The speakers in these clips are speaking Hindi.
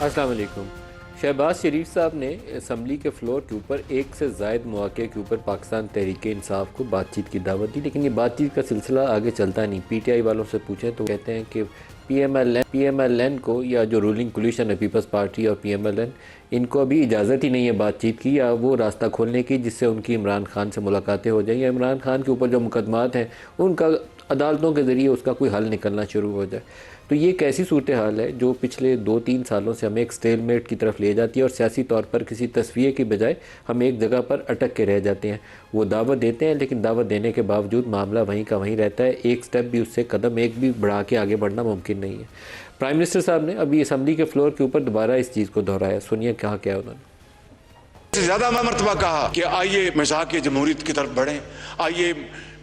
अस्सलाम वालेकुम। शहबाज शरीफ साहब ने असम्बली के फ्लोर के ऊपर एक से ज़ायद मौक़े के ऊपर पाकिस्तान तहरीक इंसाफ को बातचीत की दावत दी, लेकिन ये बातचीत का सिलसिला आगे चलता नहीं। पीटीआई वालों से पूछें तो कहते हैं कि पीएमएलएन को, या जो रूलिंग कोलिशन है पीपल्स पार्टी और पीएमएलएन, इनको अभी इजाज़त ही नहीं है बातचीत की या वो रास्ता खोलने की जिससे उनकी इमरान खान से मुलाकातें हो जाएँ या इमरान खान के ऊपर जो मुकदमात हैं उनका अदालतों के ज़रिए उसका कोई हल निकलना शुरू हो जाए। तो ये एक ऐसी सूरत हाल है जो पिछले 2-3 सालों से हमें एक स्टेलमेट की तरफ ले जाती है और सियासी तौर पर किसी तस्वीर की बजाय हम एक जगह पर अटक के रह जाते हैं। वो दावत देते हैं लेकिन दावत देने के बावजूद मामला वहीं का वहीं रहता है, एक स्टेप भी उससे कदम एक भी बढ़ा के आगे बढ़ना मुमकिन नहीं है। प्राइम मिनिस्टर साहब ने अभी असम्बली के फ्लोर के ऊपर दोबारा इस चीज़ को दोहराया, सुनिए कहा क्या उन्होंने। ज्यादा मरतबा कहा कि आइए मिज़ाक़ जमहूरियत की तरफ बढ़ें, आइए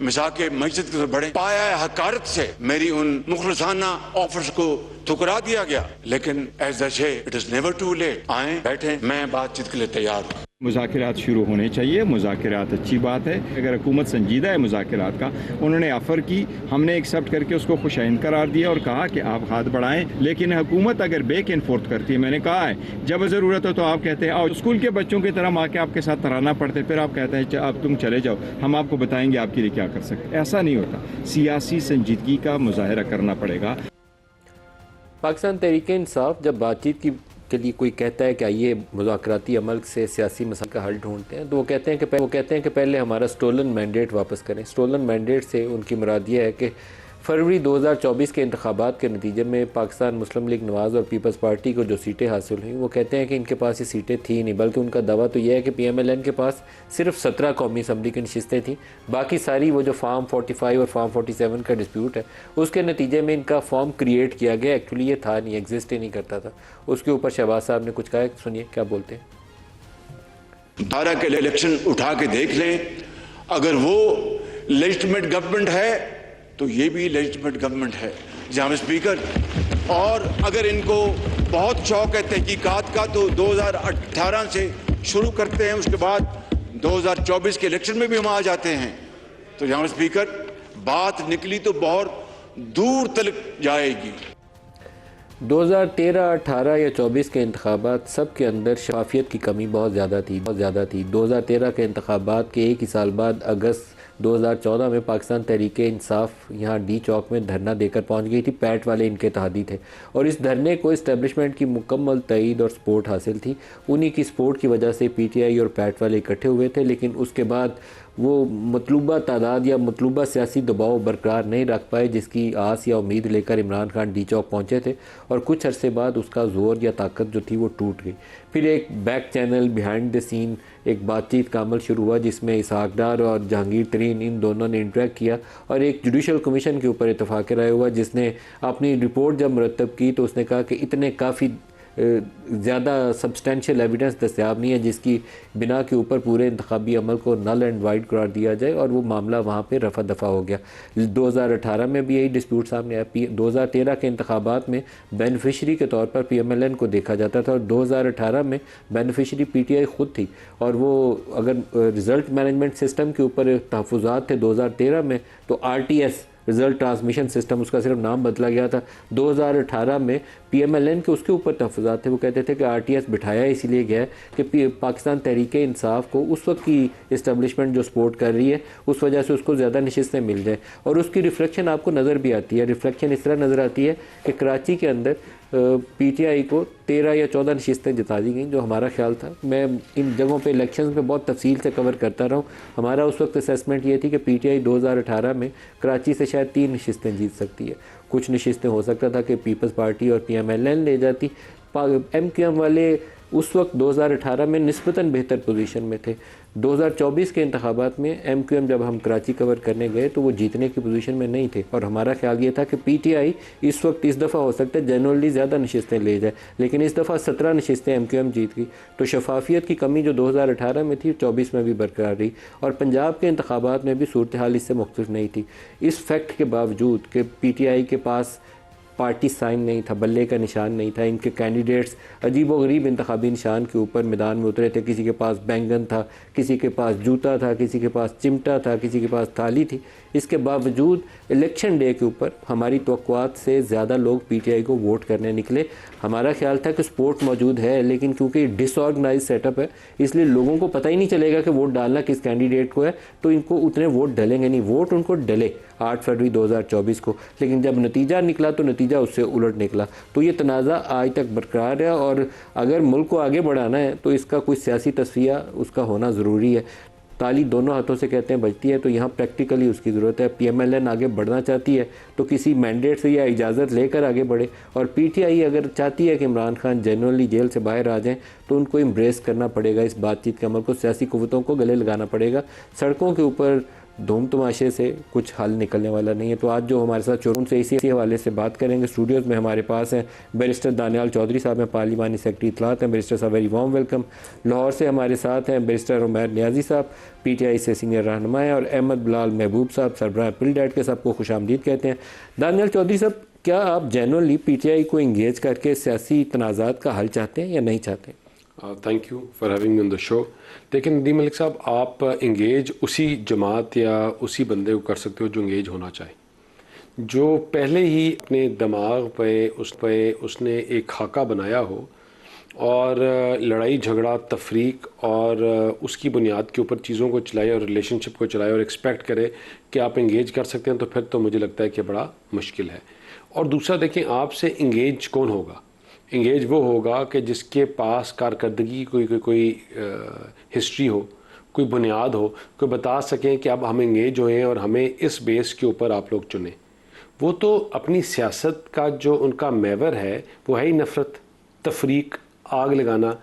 मिज़ाक़ मस्जिद की तरफ बढ़ें। पाया हकारत से मेरी उन मुखलसाना ऑफर्स को ठुकरा दिया गया, लेकिन as it is never too late. आए बैठे, मैं बातचीत के लिए तैयार हूँ। मुज़ाकरात शुरू होने चाहिए। मुज़ाकरात अच्छी बात है, अगर हुकूमत संजीदा है मुज़ाकरात का। उन्होंने ऑफ़र की, हमने एक्सेप्ट करके उसको खुशाइंद करार दिया और कहा कि आप हाथ बढ़ाएं, लेकिन हुकूमत अगर बैक एंड फोर्थ करती है, मैंने कहा है जब ज़रूरत हो तो आप कहते हैं और स्कूल के बच्चों की तरह आके आपके साथ तराना पढ़ते, फिर आप कहते हैं अब तुम चले जाओ, हम आपको बताएंगे आपके लिए क्या कर सकते। ऐसा नहीं होता, सियासी संजीदगी का मुजाहरा करना पड़ेगा। पाकिस्तान तहरीक इंसाफ जब बातचीत के लिए कोई कहता है कि आइए मुज़ाकराती अमल से सियासी मसले का हल ढूंढते हैं, तो वो कहते हैं कि पहले हमारा स्टोलन मैंडेट वापस करें। स्टोलन मैंडेट से उनकी मुराद ये है कि फरवरी 2024 के इंतखाबात के नतीजे में पाकिस्तान मुस्लिम लीग नवाज़ और पीपल्स पार्टी को जो सीटें हासिल हुई, वो कहते हैं कि इनके पास ये सीटें थी नहीं, बल्कि उनका दावा तो यह है कि पीएमएलएन के पास सिर्फ 17 कौमी असम्बली की नशिस्तें थी, बाकी सारी वो जो फार्म 45 और फार्म 47 का डिस्प्यूट है उसके नतीजे में इनका फॉर्म क्रिएट किया गया। एक्चुअली ये था नहीं, एग्जिस्ट ही नहीं करता था। उसके ऊपर शहबाज साहब ने कुछ कहा, सुनिए क्या बोलते हैं। 12 के इलेक्शन उठा के देख लें, अगर वो लेजिटिमेट गवर्नमेंट है तो ये भी लेजिटिमेट गवर्नमेंट है जनाब स्पीकर। और अगर इनको बहुत शौक है तहकीकात का तो 2018 से शुरू करते हैं, उसके बाद 2024 के इलेक्शन में भी हम आ जाते हैं। तो जनाब स्पीकर, बात निकली तो बहुत दूर तक जाएगी। 2013, 18 या 24 के इंतखाबात सब के अंदर शफाफियत की कमी बहुत ज़्यादा थी। 2013 के इंतखाबात के एक ही साल बाद अगस्त 2014 में पाकिस्तान तहरीक इंसाफ यहाँ डी चौक में धरना देकर पहुँच गई थी। पैट वाले इनके इत्तेहादी थे और इस धरने को इस्टेब्लिशमेंट की मुकम्मल तईद और सपोर्ट हासिल थी। उन्हीं की सपोर्ट की वजह से पीटीआई और पैट वाले इकट्ठे हुए थे, लेकिन उसके बाद वो मतलूबा तादाद या मतलूबा सियासी दबाव बरकरार नहीं रख पाए, जिसकी आस या उम्मीद लेकर इमरान खान डी चौक पहुँचे थे और कुछ अरसे बाद उसका ज़ोर या ताकत जो थी वो टूट गई। फिर एक back channel behind the scene एक बातचीत का अमल शुरू हुआ जिसमें इसहाक डार और जहांगीर तरीन इन दोनों ने इंटरेक्ट किया और एक जुडिशल कमीशन के ऊपर इत्तफाक राय हुआ, जिसने अपनी रिपोर्ट जब मुरतब की तो उसने कहा कि इतने काफ़ी ज़्यादा सब्सटेंशियल एविडेंस दस्तियाब नहीं है जिसकी बिना के ऊपर पूरे इंतखाबी अमल को नल एंड वाइड करार दिया जाए, और वो मामला वहाँ पे रफा दफ़ा हो गया। 2018 में भी यही डिस्प्यूट सामने आया। 2013 के इंतखाबात में बेनिफिशरी के तौर पर पीएमएलएन को देखा जाता था और 2018 में बेनिफिशरी पीटीआई खुद थी, और वो अगर रिज़ल्ट मैनेजमेंट सिस्टम के ऊपर तहफ़्फ़ुज़ात थे 2013 में, तो आरटीएस रिज़ल्ट ट्रांसमिशन सिस्टम, उसका सिर्फ नाम बदला गया था। 2018 में पीएमएलएन के उसके ऊपर तहफ़्फ़ुज़ात थे। वो कहते थे कि आरटीएस बिठाया इसीलिए गया है कि पाकिस्तान तहरीक इंसाफ को उस वक्त की इस्टेब्लिशमेंट जो सपोर्ट कर रही है उस वजह से उसको ज़्यादा नशिस्तें मिल जाए, और उसकी रिफ्लेक्शन आपको नज़र भी आती है। रिफ्लेक्शन इस तरह नज़र आती है कि कराची के अंदर पीटीआई को 13 या 14 नशिस्तें जिता दी गई, जो हमारा ख्याल था। मैं इन जगहों पे इलेक्शंस पे बहुत तफसील से कवर करता रहा हूँ। हमारा उस वक्त असेसमेंट ये थी कि पीटीआई 2018 में कराची से शायद 3 नशिस्तें जीत सकती है। कुछ नशिस्तें हो सकता था कि पीपल्स पार्टी और पीएमएलएन ले जाती। एमक्यूएम वाले उस वक्त 2018 में निस्बतन बेहतर पोजीशन में थे। 2024 के इंतखाबात में एमक्यूएम जब हम कराची कवर करने गए तो वो जीतने की पोजीशन में नहीं थे, और हमारा ख्याल ये था कि पीटीआई इस वक्त इस दफ़ा हो सकता है जनरली ज़्यादा नशिस्तें ले जाए, लेकिन इस दफ़ा 17 नशिस्तें एमक्यूएम जीत गई। तो शफाफियत की कमी जो 2018 में थी 24 में भी बरकरार रही, और पंजाब के इंतखाबात में भी सूरत हाल इससे मुख्तलिफ नहीं थी। इस फैक्ट के बावजूद कि पीटीआई के पास पार्टी साइन नहीं था, बल्ले का निशान नहीं था। इनके कैंडिडेट्स अजीबोगरीब इंतखाबी निशान के ऊपर मैदान में उतरे थे। किसी के पास बैंगन था, किसी के पास जूता था, किसी के पास चिमटा था, किसी के पास थाली थी। इसके बावजूद इलेक्शन डे के ऊपर हमारी तवक्कुआत से ज़्यादा लोग पीटीआई को वोट करने निकले। हमारा ख्याल था कि सपोर्ट मौजूद है, लेकिन क्योंकि डिसऑर्गेनाइज सेटअप है इसलिए लोगों को पता ही नहीं चलेगा कि वोट डालना किस कैंडिडेट को है, तो इनको उतने वोट डलेंगे नहीं। वोट उनको डले 8 फरवरी 2024 को, लेकिन जब नतीजा निकला तो नतीजा उससे उलट निकला। तो ये तनाज़ा आज तक बरकरार है और अगर मुल्क को आगे बढ़ाना है तो इसका कोई सियासी तस्वीर उसका होना ज़रूरी है। ताली दोनों हाथों से कहते हैं बजती है, तो यहाँ प्रैक्टिकली उसकी ज़रूरत है। PMLN आगे बढ़ना चाहती है तो किसी मैंडेट से या इजाज़त लेकर आगे बढ़े, और PTI अगर चाहती है कि इमरान खान जेन्युइनली जेल से बाहर आ जाएं तो उनको एम्ब्रेस करना पड़ेगा इस बातचीत के अमल को, सियासी कुव्वतों को गले लगाना पड़ेगा। सड़कों के ऊपर धूम तमाशे से कुछ हल निकलने वाला नहीं है। तो आज जो हमारे साथ चोरों से इसी हवाले से बात करेंगे, स्टूडियोज़ में हमारे पास हैं बैरिस्टर दानियाल चौधरी साहब हैं, पार्लिमानी सेक्रेटरी इत्तलात हैं। बैरिस्टर साहब वेरी वार्म वेलकम। लाहौर से हमारे साथ हैं बैरिस्टर उमैर नियाजी साहब, PTI से सीनियर रहनुमा हैं, और अहमद बिलाल महबूब साहब सरबराह पिलडैट के सबको खुशामदीद कहते हैं। दानियाल चौधरी साहब, क्या आप जेन्युइनली PTI को इंगेज करके सियासी तनाज़ात का हल चाहते हैं या नहीं चाहते? Thank you for having me on the show. लेकिन नदीम मलिक साहब, आप इंगेज उसी जमात या उसी बंदे को कर सकते हो जो इंगेज होना चाहे, जो पहले ही अपने दिमाग पे उसने एक खाका बनाया हो और लड़ाई झगड़ा तफरीक और उसकी बुनियाद के ऊपर चीज़ों को चलाए और रिलेशनशिप को चलाए और एक्सपेक्ट करे कि आप इंगेज कर सकते हैं, तो फिर तो मुझे लगता है कि बड़ा मुश्किल है। और दूसरा देखें, आपसे इंगेज कौन होगा? इंगेज वो होगा कि जिसके पास कारकर्दगी कोई हिस्ट्री हो, कोई बुनियाद हो, कोई बता सकें कि अब हम इंगेज हुए और हमें इस बेस के ऊपर आप लोग चुनें। वो तो अपनी सियासत का जो उनका महवर है वो है ही नफ़रत, तफरीक, आग लगाना,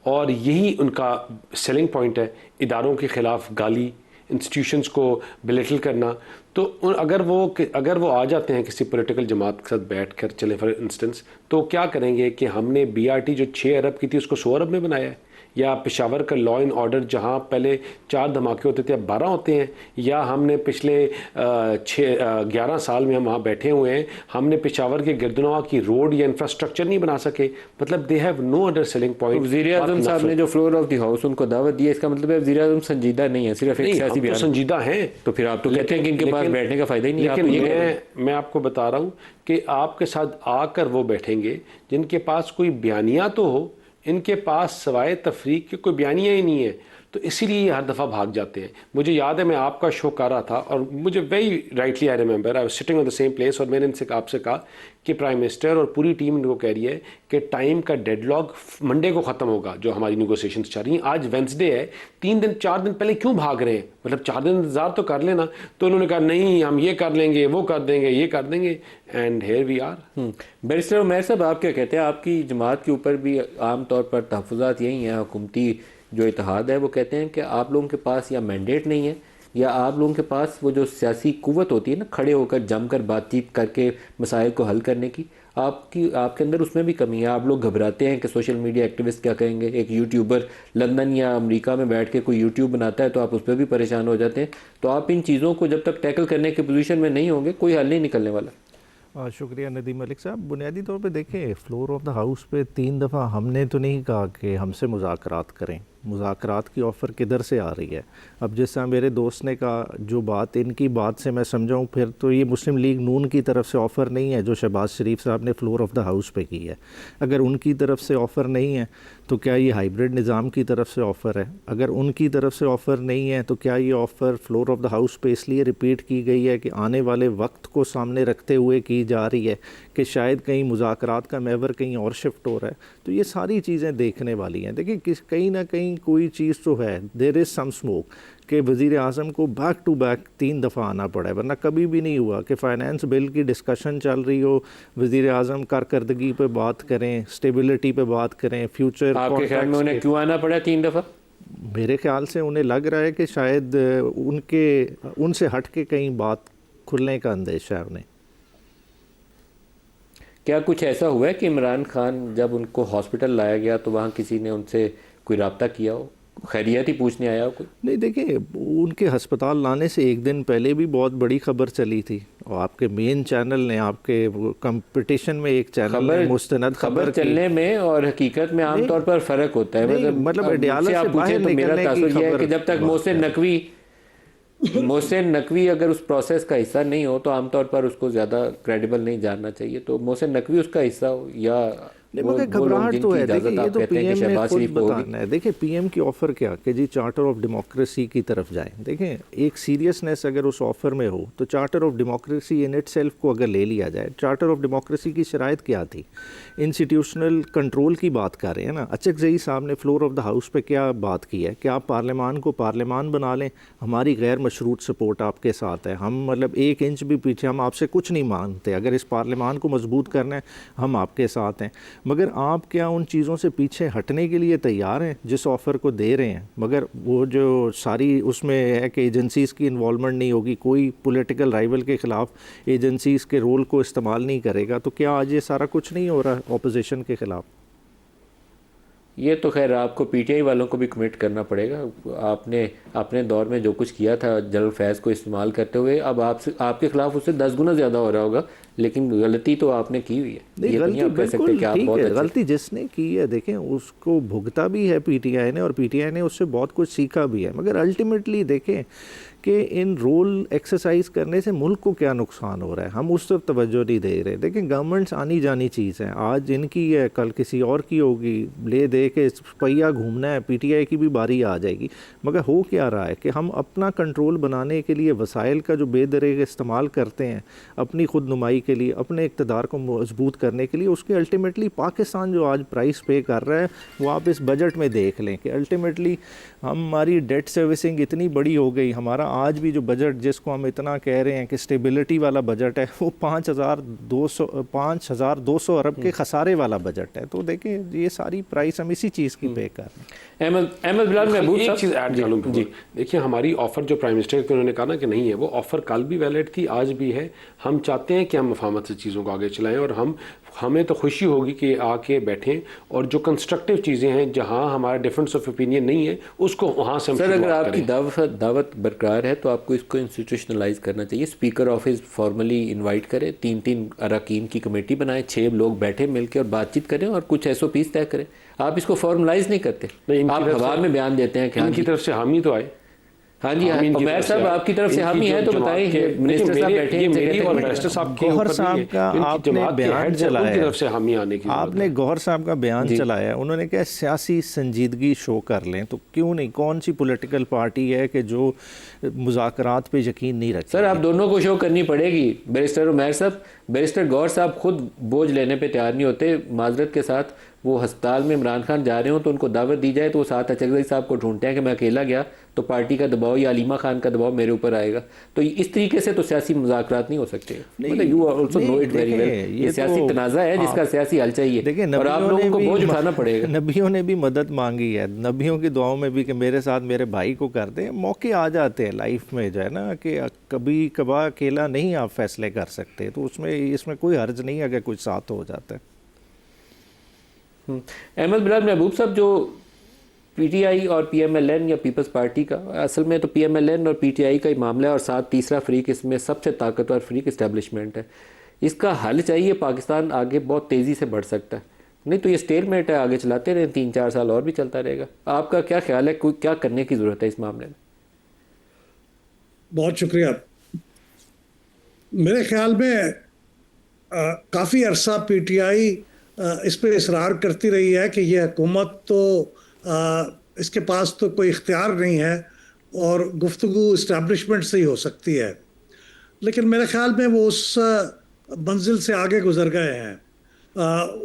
और यही उनका सेलिंग पॉइंट है। इदारों के ख़िलाफ़ गाली, इंस्टीट्यूशंस को बिलिटल करना। तो अगर वो आ जाते हैं किसी पॉलिटिकल जमात के साथ बैठ कर, चले फॉर इंस्टेंस, तो क्या करेंगे कि हमने BRT जो 6 अरब की थी उसको 100 अरब में बनाया है, या पेशावर का लॉ एंड ऑर्डर जहाँ पहले 4 धमाके होते थे अब 12 होते हैं, या हमने पिछले 11 साल में हम वहाँ बैठे हुए हैं, हमने पेशावर के गिरदनवा की रोड या इंफ्रास्ट्रक्चर नहीं बना सके। मतलब they have no other selling point. वज़ीर-ए-आज़म साहब ने जो फ्लोर ऑफ द हाउस उनको दावत दी है, इसका मतलब है वज़ीर-ए-आज़म संजीदा नहीं है, सिर्फ एक सियासी बयान। संजीदा हैं, तो फिर आप तो कहते हैं कि इनके पास बैठने का फ़ायदा ही नहीं है। लेकिन मैं आपको बता रहा हूँ कि आपके साथ आकर वो बैठेंगे जिनके पास कोई बयानिया तो हो, इनके पास सवाए तफरीक के कोई बयानिया ही नहीं है। तो इसीलिए ये हर दफ़ा भाग जाते हैं। मुझे याद है मैं आपका शो कर रहा था और मुझे very rightly I remember I was sitting on the same place, और मैंने इनसे आपसे कहा कि प्राइम मिनिस्टर और पूरी टीम इनको कह रही है कि टाइम का डेडलॉक मंडे को ख़त्म होगा जो हमारी नेगोशिएशंस चल रही हैं। आज वेंसडे है, 3 दिन 4 दिन पहले क्यों भाग रहे हैं? मतलब 4 दिन इंतज़ार तो कर लेना। तो उन्होंने कहा नहीं, हम ये कर लेंगे, वो कर देंगे, ये कर देंगे, and here we are. Barrister Umair साहब, आप क्या कहते हैं? आपकी जमात के ऊपर भी आम तौर पर तहफ़्फ़ुज़ात यही हैं, हुकूमती जो इत्तेहाद है वो कहते हैं कि आप लोगों के पास या मैंडेट नहीं है, या आप लोगों के पास वो जो सियासी कुव्वत होती है ना, खड़े होकर जमकर बातचीत करके मसाइल को हल करने की, आपके अंदर उसमें भी कमी है। आप लोग घबराते हैं कि सोशल मीडिया एक्टिविस्ट क्या कहेंगे। एक यूट्यूबर लंदन या अमेरिका में बैठ के कोई यूट्यूब बनाता है तो आप उस पर भी परेशान हो जाते हैं। तो आप इन चीज़ों को जब तक टैकल करने की पोजीशन में नहीं होंगे, कोई हल नहीं निकलने वाला। शुक्रिया नदीम मलिक साहब। बुनियादी तौर पे देखें, फ्लोर ऑफ द हाउस पे 3 दफ़ा हमने तो नहीं कहा कि हमसे मुज़ाकरात करें। मुज़ाकरात की ऑफ़र किधर से आ रही है? अब जिस तरह मेरे दोस्त ने कहा, जो बात इनकी बात से मैं समझाऊँ फिर तो ये मुस्लिम लीग नून की तरफ से ऑफ़र नहीं है जो शहबाज शरीफ साहब ने फ्लोर ऑफ द हाउस पे की है। अगर उनकी तरफ से ऑफ़र नहीं है तो क्या ये हाइब्रिड निज़ाम की तरफ से ऑफ़र है? अगर उनकी तरफ से ऑफ़र नहीं है तो क्या ये offer floor of the house पे इसलिए रिपीट की गई है कि आने वाले वक्त को सामने रखते हुए की जा रही है कि शायद कहीं मुज़ाकरात का महवर कहीं और शिफ्ट हो रहा है? तो ये सारी चीज़ें देखने वाली हैं। देखिए, कहीं ना कहीं कोई चीज़ तो है, देयर इज़ सम स्मोक, कि वज़ीर आज़म को बैक टू बैक 3 दफ़ा आना पड़ा है। वरना कभी भी नहीं हुआ कि फ़ाइनेंस बिल की डिस्कशन चल रही हो, वज़ीर आज़म कारकर्दगी पे बात करें, स्टेबिलिटी पे बात करें, फ्यूचर। आपके ख्याल में उन्हें क्यों आना पड़ा 3 दफ़ा? मेरे ख्याल से उन्हें लग रहा है कि शायद उनसे हट के कहीं बात खुलने का अंदेशा है उन्हें। क्या कुछ ऐसा हुआ है कि इमरान खान जब उनको हॉस्पिटल लाया गया तो वहाँ किसी ने उनसे कोई रब्ता किया हो? खैरियत ही पूछने आया हो कोई? नहीं देखिए, उनके अस्पताल लाने से एक दिन पहले भी बहुत बड़ी खबर चली थी और आपके मेन चैनल ने, आपके कंपटीशन में एक चैनल ने मुस्तनद खबर चलने में और हकीकत में आमतौर पर फ़र्क होता है। मतलब अडयाला से बाहर तो मेरा निकलने की तासुर यह है खबर कि जब तक मोहसिन नकवी अगर उस प्रोसेस का हिस्सा नहीं हो तो आमतौर पर उसको ज़्यादा क्रेडिबल नहीं जानना चाहिए। तो मोहसिन नकवी उसका हिस्सा हो या नहीं, मगर घबराहट तो है। देखिए ये तो पीएम ने खुद बताना है। देखिए पीएम की ऑफ़र क्या कि जी चार्टर ऑफ डेमोक्रेसी की तरफ जाएं। देखिए एक सीरियसनेस अगर उस ऑफ़र में हो तो charter of democracy in it self को अगर ले लिया जाए, चार्टर ऑफ डेमोक्रेसी की शराइत क्या थी? इंस्टीट्यूशनल कंट्रोल की बात कर रहे हैं ना। अचकज़ई साहब ने फ्लोर ऑफ द हाउस पे क्या बात की है कि आप पार्लियामान को पार्लियामान बना लें, हमारी गैर मशरूत सपोर्ट आपके साथ है, हम मतलब 1 इंच भी पीछे, हम आपसे कुछ नहीं मांगते, अगर इस पार्लियामान को मजबूत करना है हम आपके साथ हैं। मगर आप क्या उन चीज़ों से पीछे हटने के लिए तैयार हैं जिस ऑफ़र को दे रहे हैं? मगर वो जो सारी उसमें है कि एजेंसीज़ की इन्वॉल्वमेंट नहीं होगी, कोई पॉलिटिकल राइवल के ख़िलाफ़ एजेंसीज़ के रोल को इस्तेमाल नहीं करेगा, तो क्या आज ये सारा कुछ नहीं हो रहा ऑपोजिशन के ख़िलाफ़? ये तो खैर आपको पीटीआई वालों को भी कमिट करना पड़ेगा। आपने अपने दौर में जो कुछ किया था जनरल फैज़ को इस्तेमाल करते हुए, अब आपके खिलाफ उससे 10 गुना ज़्यादा हो रहा होगा, लेकिन गलती तो आपने की हुई है। नहीं, ये गलती तो नहीं आप कह सकते कि आप बहुत अच्छे। गलती जिसने की है देखें उसको भुगता भी है पीटीआई ने, और पीटीआई ने उससे बहुत कुछ सीखा भी है। मगर अल्टीमेटली देखें कि इन रोल एक्सरसाइज करने से मुल्क को क्या नुकसान हो रहा है, हम उस तरफ तवज्जो नहीं दे रहे। देखें गवर्नमेंट्स आनी जानी चीज़ है, आज इनकी है कल किसी और की होगी, ले दे के पहिया घूमना है, पीटीआई की भी बारी आ जाएगी। मगर हो क्या रहा है कि हम अपना कंट्रोल बनाने के लिए वसाइल का जो बेदरेग इस्तेमाल करते हैं अपनी खुद नुमाई के लिए, अपने इक़्तिदार को मजबूत करने के लिए, उसके अल्टीमेटली पाकिस्तान जो आज प्राइस पे कर रहा है वो आप इस बजट में देख लें कि अल्टीमेटली हमारी डेट सर्विसिंग इतनी बड़ी हो गई। हमारा आज भी जो बजट जिसको हम इतना कह रहे हैं कि स्टेबिलिटी वाला बजट है, वो 5,200 अरब के खसारे वाला बजट है। तो देखें ये सारी प्राइस हम इसी चीज़ की पे कर रहे हैं। अहमद बिलाल महबूब एक चीज़ ऐड कर लूँ जी। देखिए हमारी ऑफ़र जो प्राइम मिनिस्टर के उन्होंने कहा ना कि नहीं है, वो ऑफ़र कल भी वैलिड थी, आज भी है। हम चाहते हैं कि हम मफाहमत से चीज़ों को आगे चलाएं और हमें तो खुशी होगी कि आके बैठें और जो कंस्ट्रक्टिव चीज़ें हैं जहां हमारा डिफरेंस ऑफ ओपिनियन नहीं है उसको वहां से हम सर अगर आपकी दावत बरकरार है तो आपको इसको इंस्टीट्यूशनलाइज करना चाहिए। स्पीकर ऑफिस फॉर्मली इनवाइट करें, 3-3 अरकान की कमेटी बनाएं, 6 लोग बैठे मिलकर और बातचीत करें और कुछ SOPs तय करें। आप इसको फॉर्मलाइज नहीं करते, आप हवा में बयान देते हैं कि इनकी तरफ से हामी तो आए। हाँ जी, उमैर साहब आपकी तरफ से हामी है तो बताइए कि मिनिस्टर साहब बैठे हैं, मेरी और मिनिस्टर साहब के गौहर साहब का आपने बयान चलाया, तरफ से हामी आने की आपने गौहर साहब का बयान चलाया, उन्होंने कहा सियासी संजीदगी शो कर लें, तो क्यों नहीं? कौन सी पॉलिटिकल पार्टी है कि जो मुज़ाकरात पे यकीन नहीं रखती? सर आप दोनों को शो करनी पड़ेगी। बैरिस्टर उमैर साहब, बैरिस्टर गौहर साहब खुद बोझ लेने पे तैयार नहीं होते। माजरत के साथ वो अस्पताल में इमरान खान जा रहे हो तो उनको दावत दी जाए तो वो साथ अचकज़ई साहब को ढूंढते हैं कि मैं अकेला गया तो पार्टी का दबाव या अलीमा खान का दबाव मेरे ऊपर आएगा। तो इस तरीके से तो सियासी मुज़ाकरात नहीं हो सकते। मतलब you also know it very well, ये सियासी तनाज़ा है जिसका सियासी हल चाहिए। देखिए और आप लोगों को बोझ उठाना पड़ेगा। नबियों ने भी मदद मांगी है, नबियों की दुआओं में भी कि मेरे साथ मेरे भाई को कर दें। मौके आ जाते हैं लाइफ में जो है ना कि कभी कभार अकेला नहीं आप फैसले कर सकते, तो इसमें कोई हर्ज नहीं अगर कुछ साथ हो जाता है। अहमद बिलाल महबूब साहब, जो पीटीआई और PMLN या पीपल्स पार्टी का, असल में तो PMLN और PTI का ही मामला है और साथ तीसरा फ्रीक इसमें सबसे ताकतवर फ्रीक इस्टेब्लिशमेंट है। इसका हल चाहिए। पाकिस्तान आगे बहुत तेज़ी से बढ़ सकता है, नहीं तो ये स्टेलमेट है, आगे चलाते रहे 3-4 साल और भी चलता रहेगा। आपका क्या ख्याल है, कोई क्या करने की ज़रूरत है इस मामले में? बहुत शुक्रिया। मेरे ख्याल में काफ़ी अरसा PTI इस पर इसरार करती रही है कि यह हुकूमत तो इसके पास तो कोई इख्तियार नहीं है और गुफ्तगू इस्टेब्लिशमेंट से ही हो सकती है, लेकिन मेरे ख्याल में वो उस मंजिल से आगे गुजर गए हैं।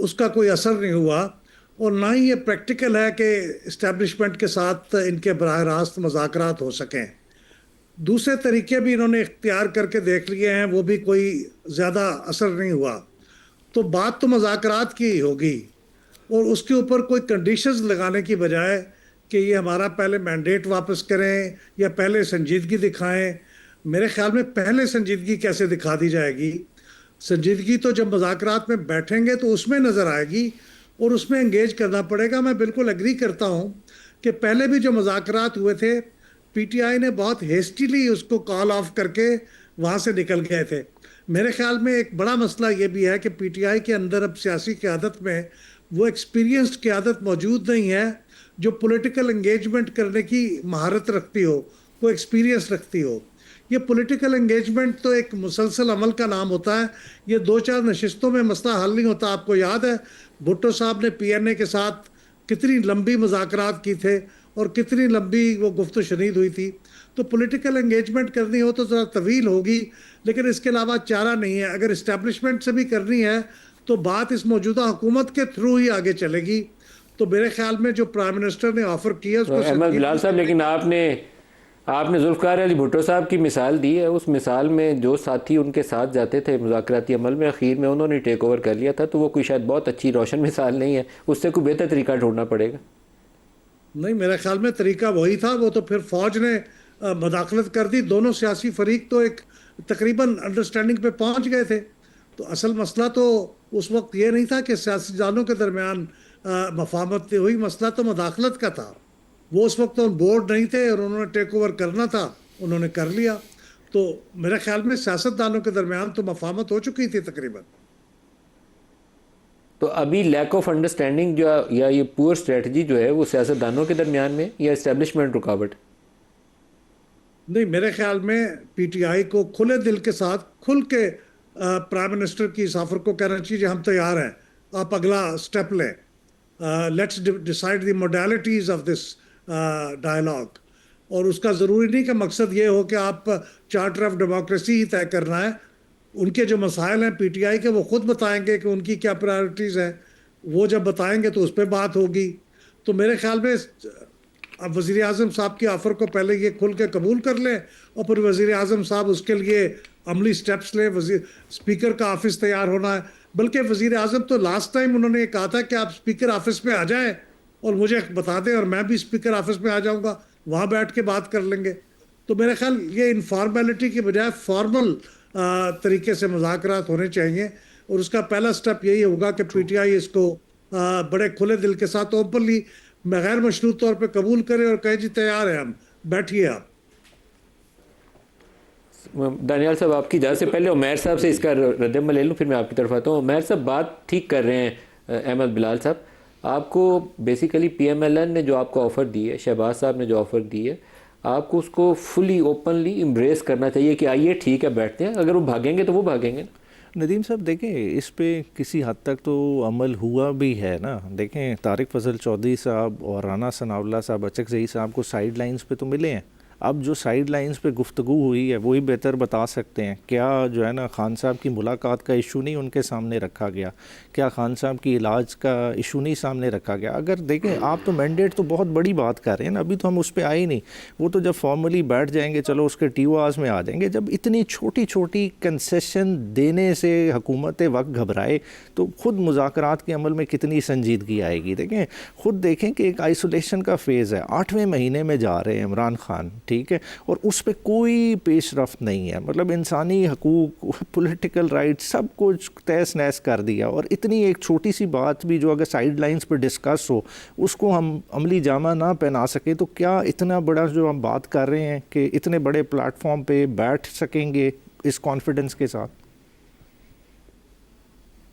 उसका कोई असर नहीं हुआ और ना ही ये प्रैक्टिकल है कि इस्टेब्लिशमेंट के साथ इनके बराह रास्त मुज़ाकरात हो सकें। दूसरे तरीके भी इन्होंने इख्तियार करके देख लिए हैं, वो भी कोई ज़्यादा असर नहीं हुआ। तो बात तो मुज़ाकरात की होगी और उसके ऊपर कोई कंडीशंस लगाने की बजाय कि ये हमारा पहले मैंडेट वापस करें या पहले संजीदगी दिखाएं। मेरे ख्याल में पहले संजीदगी कैसे दिखा दी जाएगी? संजीदगी तो जब मुज़ाकरात में बैठेंगे तो उसमें नज़र आएगी और उसमें एंगेज करना पड़ेगा। मैं बिल्कुल एग्री करता हूँ कि पहले भी जो मुज़ाकरात हुए थे पीटीआई ने बहुत हेस्टिली उसको कॉल ऑफ करके वहाँ से निकल गए थे। मेरे ख्याल में एक बड़ा मसला ये भी है कि पीटीआई के अंदर अब सियासी क़यादत में वो एक्सपीरियंस्ड क़यादत मौजूद नहीं है जो पॉलिटिकल एंगेजमेंट करने की महारत रखती हो, वो एक्सपीरियंस रखती हो। ये पॉलिटिकल एंगेजमेंट तो एक मुसलसल अमल का नाम होता है, ये 2-4 नशिस्तों में मसला हल नहीं होता। आपको याद है भुट्टो साहब ने पीएनए के साथ कितनी लंबी मुज़ाकरात की थे और कितनी लंबी वो गुफ्तगू शनीद हुई थी। तो पॉलिटिकल एंगेजमेंट करनी हो तो ज़रा तवील होगी, लेकिन इसके अलावा चारा नहीं है। अगर इस्टेब्लिशमेंट से भी करनी है तो बात इस मौजूदा हुकूमत के थ्रू ही आगे चलेगी। तो मेरे ख्याल में जो प्राइम मिनिस्टर ने ऑफ़र किया उसको अहमद बिलाल साहब, लेकिन आपने जुल्फ़िकार अली भुट्टो साहब की मिसाल दी है। उस मिसाल में जो साथी उनके साथ जाते थे मुज़ाकराती अमल में, आखिर में उन्होंने टेक ओवर कर लिया था। तो वो कोई शायद बहुत अच्छी रोशन मिसाल नहीं है, उससे कोई बेहतर तरीका ढूंढना पड़ेगा। नहीं, मेरे ख्याल में तरीका वही था। वो तो फिर फौज ने मदाखलत कर दी। दोनों सियासी फरीक तो एक तकरीबन अंडरस्टैंडिंग पे पहुंच गए थे। तो असल मसला तो उस वक्त ये नहीं था कि सियासतदानों के दरमियान मफाहमत हुई, मसला तो मदाखलत का था। वो उस वक्त तो बोर्ड नहीं थे और उन्होंने टेक ओवर करना था, उन्होंने कर लिया। तो मेरे ख्याल में सियासतदानों के दरमियान तो मफाहमत हो चुकी थी तकरीबन। तो अभी लैक ऑफ अंडरस्टैंडिंग जो या ये पुअर स्ट्रेटजी जो है वो सियासतदानों के दरमियान में या इस्टेब्लिशमेंट रुकावट? नहीं, मेरे ख्याल में पीटीआई को खुले दिल के साथ खुल के प्राइम मिनिस्टर की इस ऑफर को कहना चाहिए हम तैयार हैं, आप अगला स्टेप लें, let's decide the modalities of this dialogue. और उसका ज़रूरी नहीं कि मकसद ये हो कि आप चार्टर ऑफ डेमोक्रेसी ही तय करना है। उनके जो मसाइल हैं पीटीआई के वो ख़ुद बताएंगे कि उनकी क्या प्रायोरिटीज़ हैं। वो जब बताएंगे तो उस पर बात होगी। तो मेरे ख्याल में अब वज़ीर आज़म साहब की ऑफ़र को पहले ये खुल के कबूल कर लें और फिर वज़ीर आज़म साहब उसके लिए अमली स्टेप्स लें। स्पीकर का ऑफिस तैयार होना है। बल्कि वज़ीर आज़म तो लास्ट टाइम उन्होंने ये कहा था कि आप स्पीकर ऑफिस में आ जाएं और मुझे बता दें और मैं भी स्पीकर ऑफिस में आ जाऊंगा, वहाँ बैठ के बात कर लेंगे। तो मेरे ख्याल ये इनफॉर्मेलिटी की बजाय फॉर्मल तरीके से मुज़ाकरात होने चाहिए। और उसका पहला स्टेप यही होगा कि पीटीआई इसको बड़े खुले दिल के साथ ओपनली गैर मशरूत तौर पे कबूल करे और कहे जी तैयार है, हम बैठिए आप। दानियाल साहब, आपकी इजाज़त से पहले उमैर साहब से इसका रद्द-ए-अमल ले लूँ, फिर मैं आपकी तरफ आता हूँ। उमैर साहब बात ठीक कर रहे हैं अहमद बिलाल साहब। आपको बेसिकली पीएमएलएन ने जो आपको ऑफ़र दी है, शहबाज साहब ने जो ऑफ़र दी है, आपको उसको फुली ओपनली एम्ब्रेस करना चाहिए कि आइए ठीक है बैठते हैं। अगर वो भागेंगे तो वो भागेंगे। नदीम साहब देखें, इस पे किसी हद तक तो अमल हुआ भी है ना। देखें, तारिक फजल चौधरी साहब और राना सनाउल्लाह साहब, अचकज़ई साहब को साइड लाइन्स पे तो मिले हैं। अब जो साइड लाइन्स पे गुफ्तगू हुई है वही बेहतर बता सकते हैं। क्या जो है ना खान साहब की मुलाकात का इशू नहीं उनके सामने रखा गया? क्या खान साहब की इलाज का इशू नहीं सामने रखा गया? अगर देखें, आप तो मैंडेट तो बहुत बड़ी बात कर रहे हैं ना, अभी तो हम उस पर आए ही नहीं। वो तो जब फॉर्मली बैठ जाएंगे, चलो उसके टीओआर्स में आ जाएंगे। जब इतनी छोटी छोटी कंसेशन देने से हुकूमत वक्त घबराए तो ख़ुद मुज़ाकरात के अमल में कितनी संजीदगी आएगी। देखें, ख़ुद देखें कि एक आइसोलेशन का फ़ेज़ है, 8वें महीने में जा रहे हैं इमरान खान, ठीक है, और उस पर कोई पेशरफ्त नहीं है। मतलब इंसानी हकूक़, पॉलिटिकल राइट्स, सब कुछ तहस नहस कर दिया। और इतनी एक छोटी सी बात भी जो अगर साइड लाइन्स पर डिस्कस हो उसको हम अमली जामा ना पहना सके, तो क्या इतना बड़ा जो हम बात कर रहे हैं कि इतने बड़े प्लेटफॉर्म पे बैठ सकेंगे इस कॉन्फिडेंस के साथ?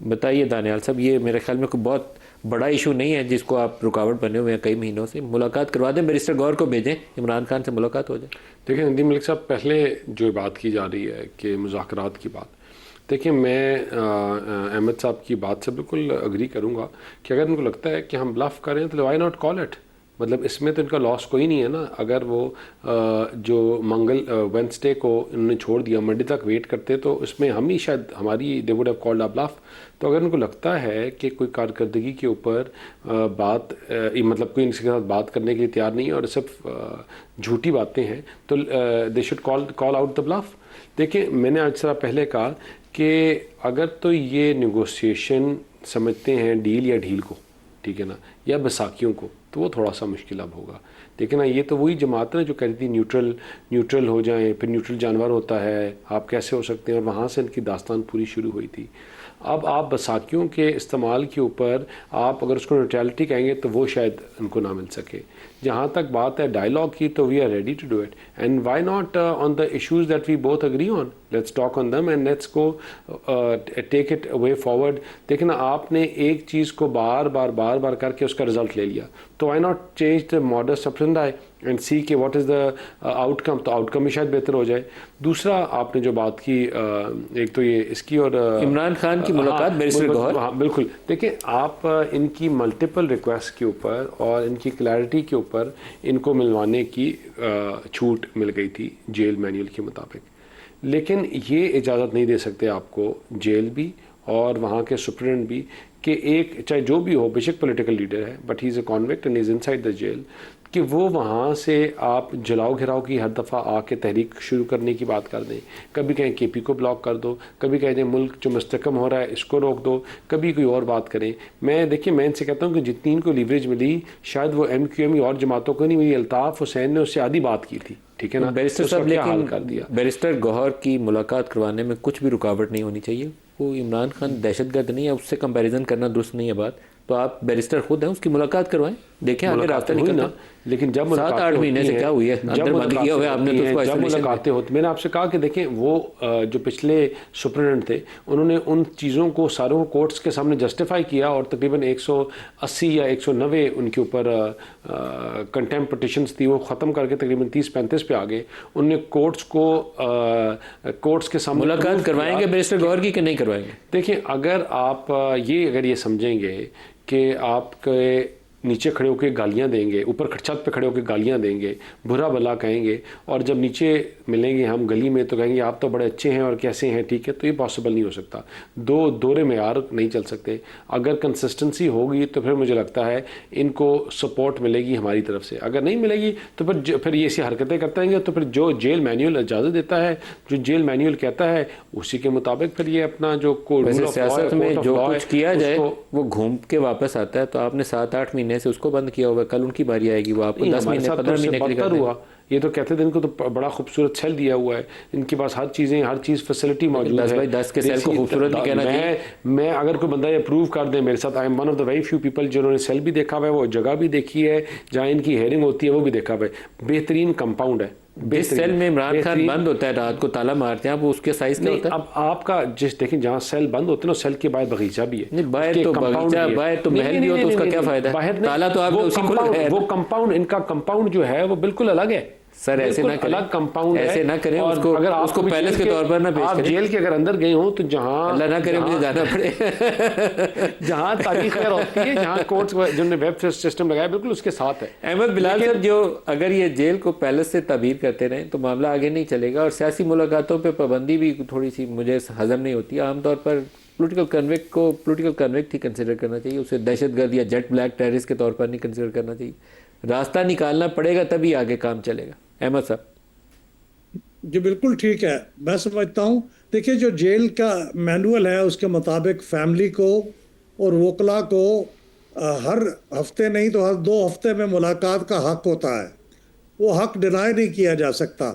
बताइए दानियाल साहब, ये मेरे ख्याल में कोई बहुत बड़ा इशू नहीं है जिसको आप रुकावट बने हुए हैं कई महीनों से। मुलाकात करवा दें, बैरिस्टर गौर को भेजें, इमरान खान से मुलाकात हो जाए। देखिए नदीम मलिक साहब, पहले जो बात की जा रही है कि मुज़ाकरात की बात, देखिए मैं अहमद साहब की बात से बिल्कुल अग्री करूँगा कि अगर उनको लगता है कि हम ब्लफ करें तो वाई नॉट कॉल इट। मतलब इसमें तो इनका लॉस कोई नहीं है ना। अगर वो जो वेंसडे को इन्होंने छोड़ दिया, मंडे तक वेट करते तो इसमें हम ही शायद हमारी they would have called a bluff. तो अगर उनको लगता है कि कोई कारकर्दगी के ऊपर बात मतलब कोई इनके साथ बात करने के लिए तैयार नहीं है और सिर्फ झूठी बातें हैं, तो they should call out the bluff. देखिए, मैंने आज थोड़ा पहले कहा कि अगर तो ये नेगोशिएशन समझते हैं डील या ढील को, ठीक है ना, या बैसाखियों को, तो वो थोड़ा सा मुश्किल अब होगा। देखिए ना, ये तो वही जमात है जो कहती थी न्यूट्रल हो जाएं, फिर न्यूट्रल जानवर होता है, आप कैसे हो सकते हैं, और वहाँ से इनकी दास्तान पूरी शुरू हुई थी। अब आप बसाकियों के इस्तेमाल के ऊपर आप अगर उसको न्यूट्रलिटी कहेंगे तो वो शायद उनको ना मिल सके। जहाँ तक बात है डायलॉग की, तो we are ready to do it, and why not on the issues that we both agree on, let's talk on them and let's go take it way forward. देखिए ना, आपने एक चीज़ को बार बार करके उसका रिजल्ट ले लिया, तो why not change the modus option and see what is the द आउटकम, तो आउटकम भी शायद बेहतर हो जाए। दूसरा आपने जो बात की, एक तो ये इसकी और इमरान खान की मुलाकात बैरिस्टर गौहर। हाँ बिल्कुल, देखिए आप इनकी मल्टीपल रिक्वेस्ट के ऊपर और इनकी क्लैरिटी के ऊपर इनको मिलवाने की छूट मिल गई थी जेल मैनुअल के मुताबिक, लेकिन ये इजाज़त नहीं दे सकते आपको जेल भी और वहाँ के सुप्रिटेंडेंट भी कि एक चाहे जो भी हो, बेशक पॉलिटिकल लीडर है but he is a convict and is inside the jail, कि वो वहाँ से आप जलाओ घिराओ की हर दफ़ा आके तहरीक शुरू करने की बात कर दें। कभी कहें केपी को ब्लॉक कर दो, कभी कह दें मुल्क जो मुस्तकम हो रहा है इसको रोक दो, कभी कोई और बात करें। देखिए मैं इनसे कहता हूँ कि जितनी इनको लीवरेज मिली शायद वो MQM और जमातों को नहीं मिली, अल्ताफ़ हुसैन ने उससे आधी बात की थी, ठीक है ना। बैरिस्टर उसका साहब, क्या हाल लेकिन कर दिया। बैरिस्टर गौहर की मुलाकात करवाने में कुछ भी रुकावट नहीं होनी चाहिए। वो इमरान खान दहशतगर्द नहीं है, उससे कंपैरिजन करना दुरुस्त नहीं है बात। तो आप बैरिस्टर खुद हैं, उसकी मुलाकात करवाएं, देखें आगे रास्ता निकलना। लेकिन जब 7-8 महीने से क्या हुई है, अंदर बंद किया हुआ है आपने तो उसको जब मुलाकातें होती, मैंने आपसे कहा कि देखें वो जो पिछले सुप्रिटेंडेंट थे उन्होंने उन चीज़ों को सारों को कोर्ट्स के सामने जस्टिफाई किया और तकरीबन 180 या 190 उनके ऊपर कंटेम्प्ट पिटिशंस थी, वो ख़त्म करके तकरीबन 30-35 पे आ गए। उनने कोर्ट्स के सामने मुलाकात करवाएंगे बैरिस्टर गौहर की कि नहीं करवाएंगे? देखिए अगर आप ये समझेंगे कि आपके नीचे खड़े होकर गालियां देंगे, ऊपर छत पे खड़े होकर गालियां देंगे, बुरा भला कहेंगे, और जब नीचे मिलेंगे हम गली में तो कहेंगे आप तो बड़े अच्छे हैं और कैसे हैं, ठीक है, तो ये पॉसिबल नहीं हो सकता। दोहरे मेयार नहीं चल सकते। अगर कंसिस्टेंसी होगी तो फिर मुझे लगता है इनको सपोर्ट मिलेगी हमारी तरफ से, अगर नहीं मिलेगी तो फिर ये ऐसी हरकतें करते रहेंगे। तो फिर जो जेल मैनुअल इजाज़त देता है, जो जेल मैनुअल कहता है, उसी के मुताबिक फिर ये अपना जो सियासत में जो कुछ किया जाए वो घूम के वापस आता है। तो आपने 7-8 महीने से उसको बंद किया हुआ, कल उनकी बारी आएगी, वो आपको 10 महीने 15 महीने के लिए हुआ। ये तो कहते थे इनको तो बड़ा खूबसूरत सेल दिया हुआ है, इनके पास हर चीज़ फैसिलिटी मौजूद है। 10 के सेल को खूबसूरत नहीं कहना चाहिए। मैं अगर कोई बंदा ये प्रूव कर दे मेरे साथ, I am one of the very few people जिन्होंने सेल भी देखा हुआ है, वो जगह भी देखी है जहाँ इनकी हेयरिंग होती है, वो भी देखा हुआ है। बेहतरीन कंपाउंड है। जिस सेल में इमरान खान बंद होता है, रात को ताला मारते हैं, वो उसके साइज का होता है। अब आपका देखें जहाँ सेल बंद होते हैं ना, सेल के बाहर बगीचा भी है। बाहर तो बगीचा, बाहर तो महल भी हो, तो उसका क्या फायदा? बाहर ताला तो आपने उसी को, वो कंपाउंड, इनका कंपाउंड जो है वो बिल्कुल अलग है सर। ऐसे ना करें, अलग कंपाउंड है, ऐसे ना करें उसको, अगर उसको पैलेस के तौर पर ना पेश करें। जेल के अगर अंदर गए हो तो जहाँ अल्लाह ना करे मुझे जाना पड़े जहाँ तारीख होती है, जहाँ कोर्ट्स जिन्होंने वेब सिस्टम लगाया बिल्कुल उसके साथ है। अहमद बिलाल साहब, जो अगर ये जेल को पैलेस से ताबीर करते रहे तो मामला आगे नहीं चलेगा, और सियासी मुलाकातों पर पाबंदी भी थोड़ी सी मुझे हजम नहीं होती। आमतौर पर पॉलिटिकल कन्विक्ट को पॉलिटिकल कन्विक्ट ही कंसिडर करना चाहिए, उसे दहशतगर्द या जेट ब्लैक टेररिस्ट के तौर पर नहीं कंसिडर करना चाहिए। रास्ता निकालना पड़ेगा तभी आगे काम चलेगा। अहमद साहब जी बिल्कुल ठीक है, मैं समझता हूँ। देखिए जो जेल का मैनुअल है उसके मुताबिक फैमिली को और वकला को हर हफ्ते नहीं तो हर 2 हफ्ते में मुलाकात का हक होता है। वो हक डिनाई नहीं किया जा सकता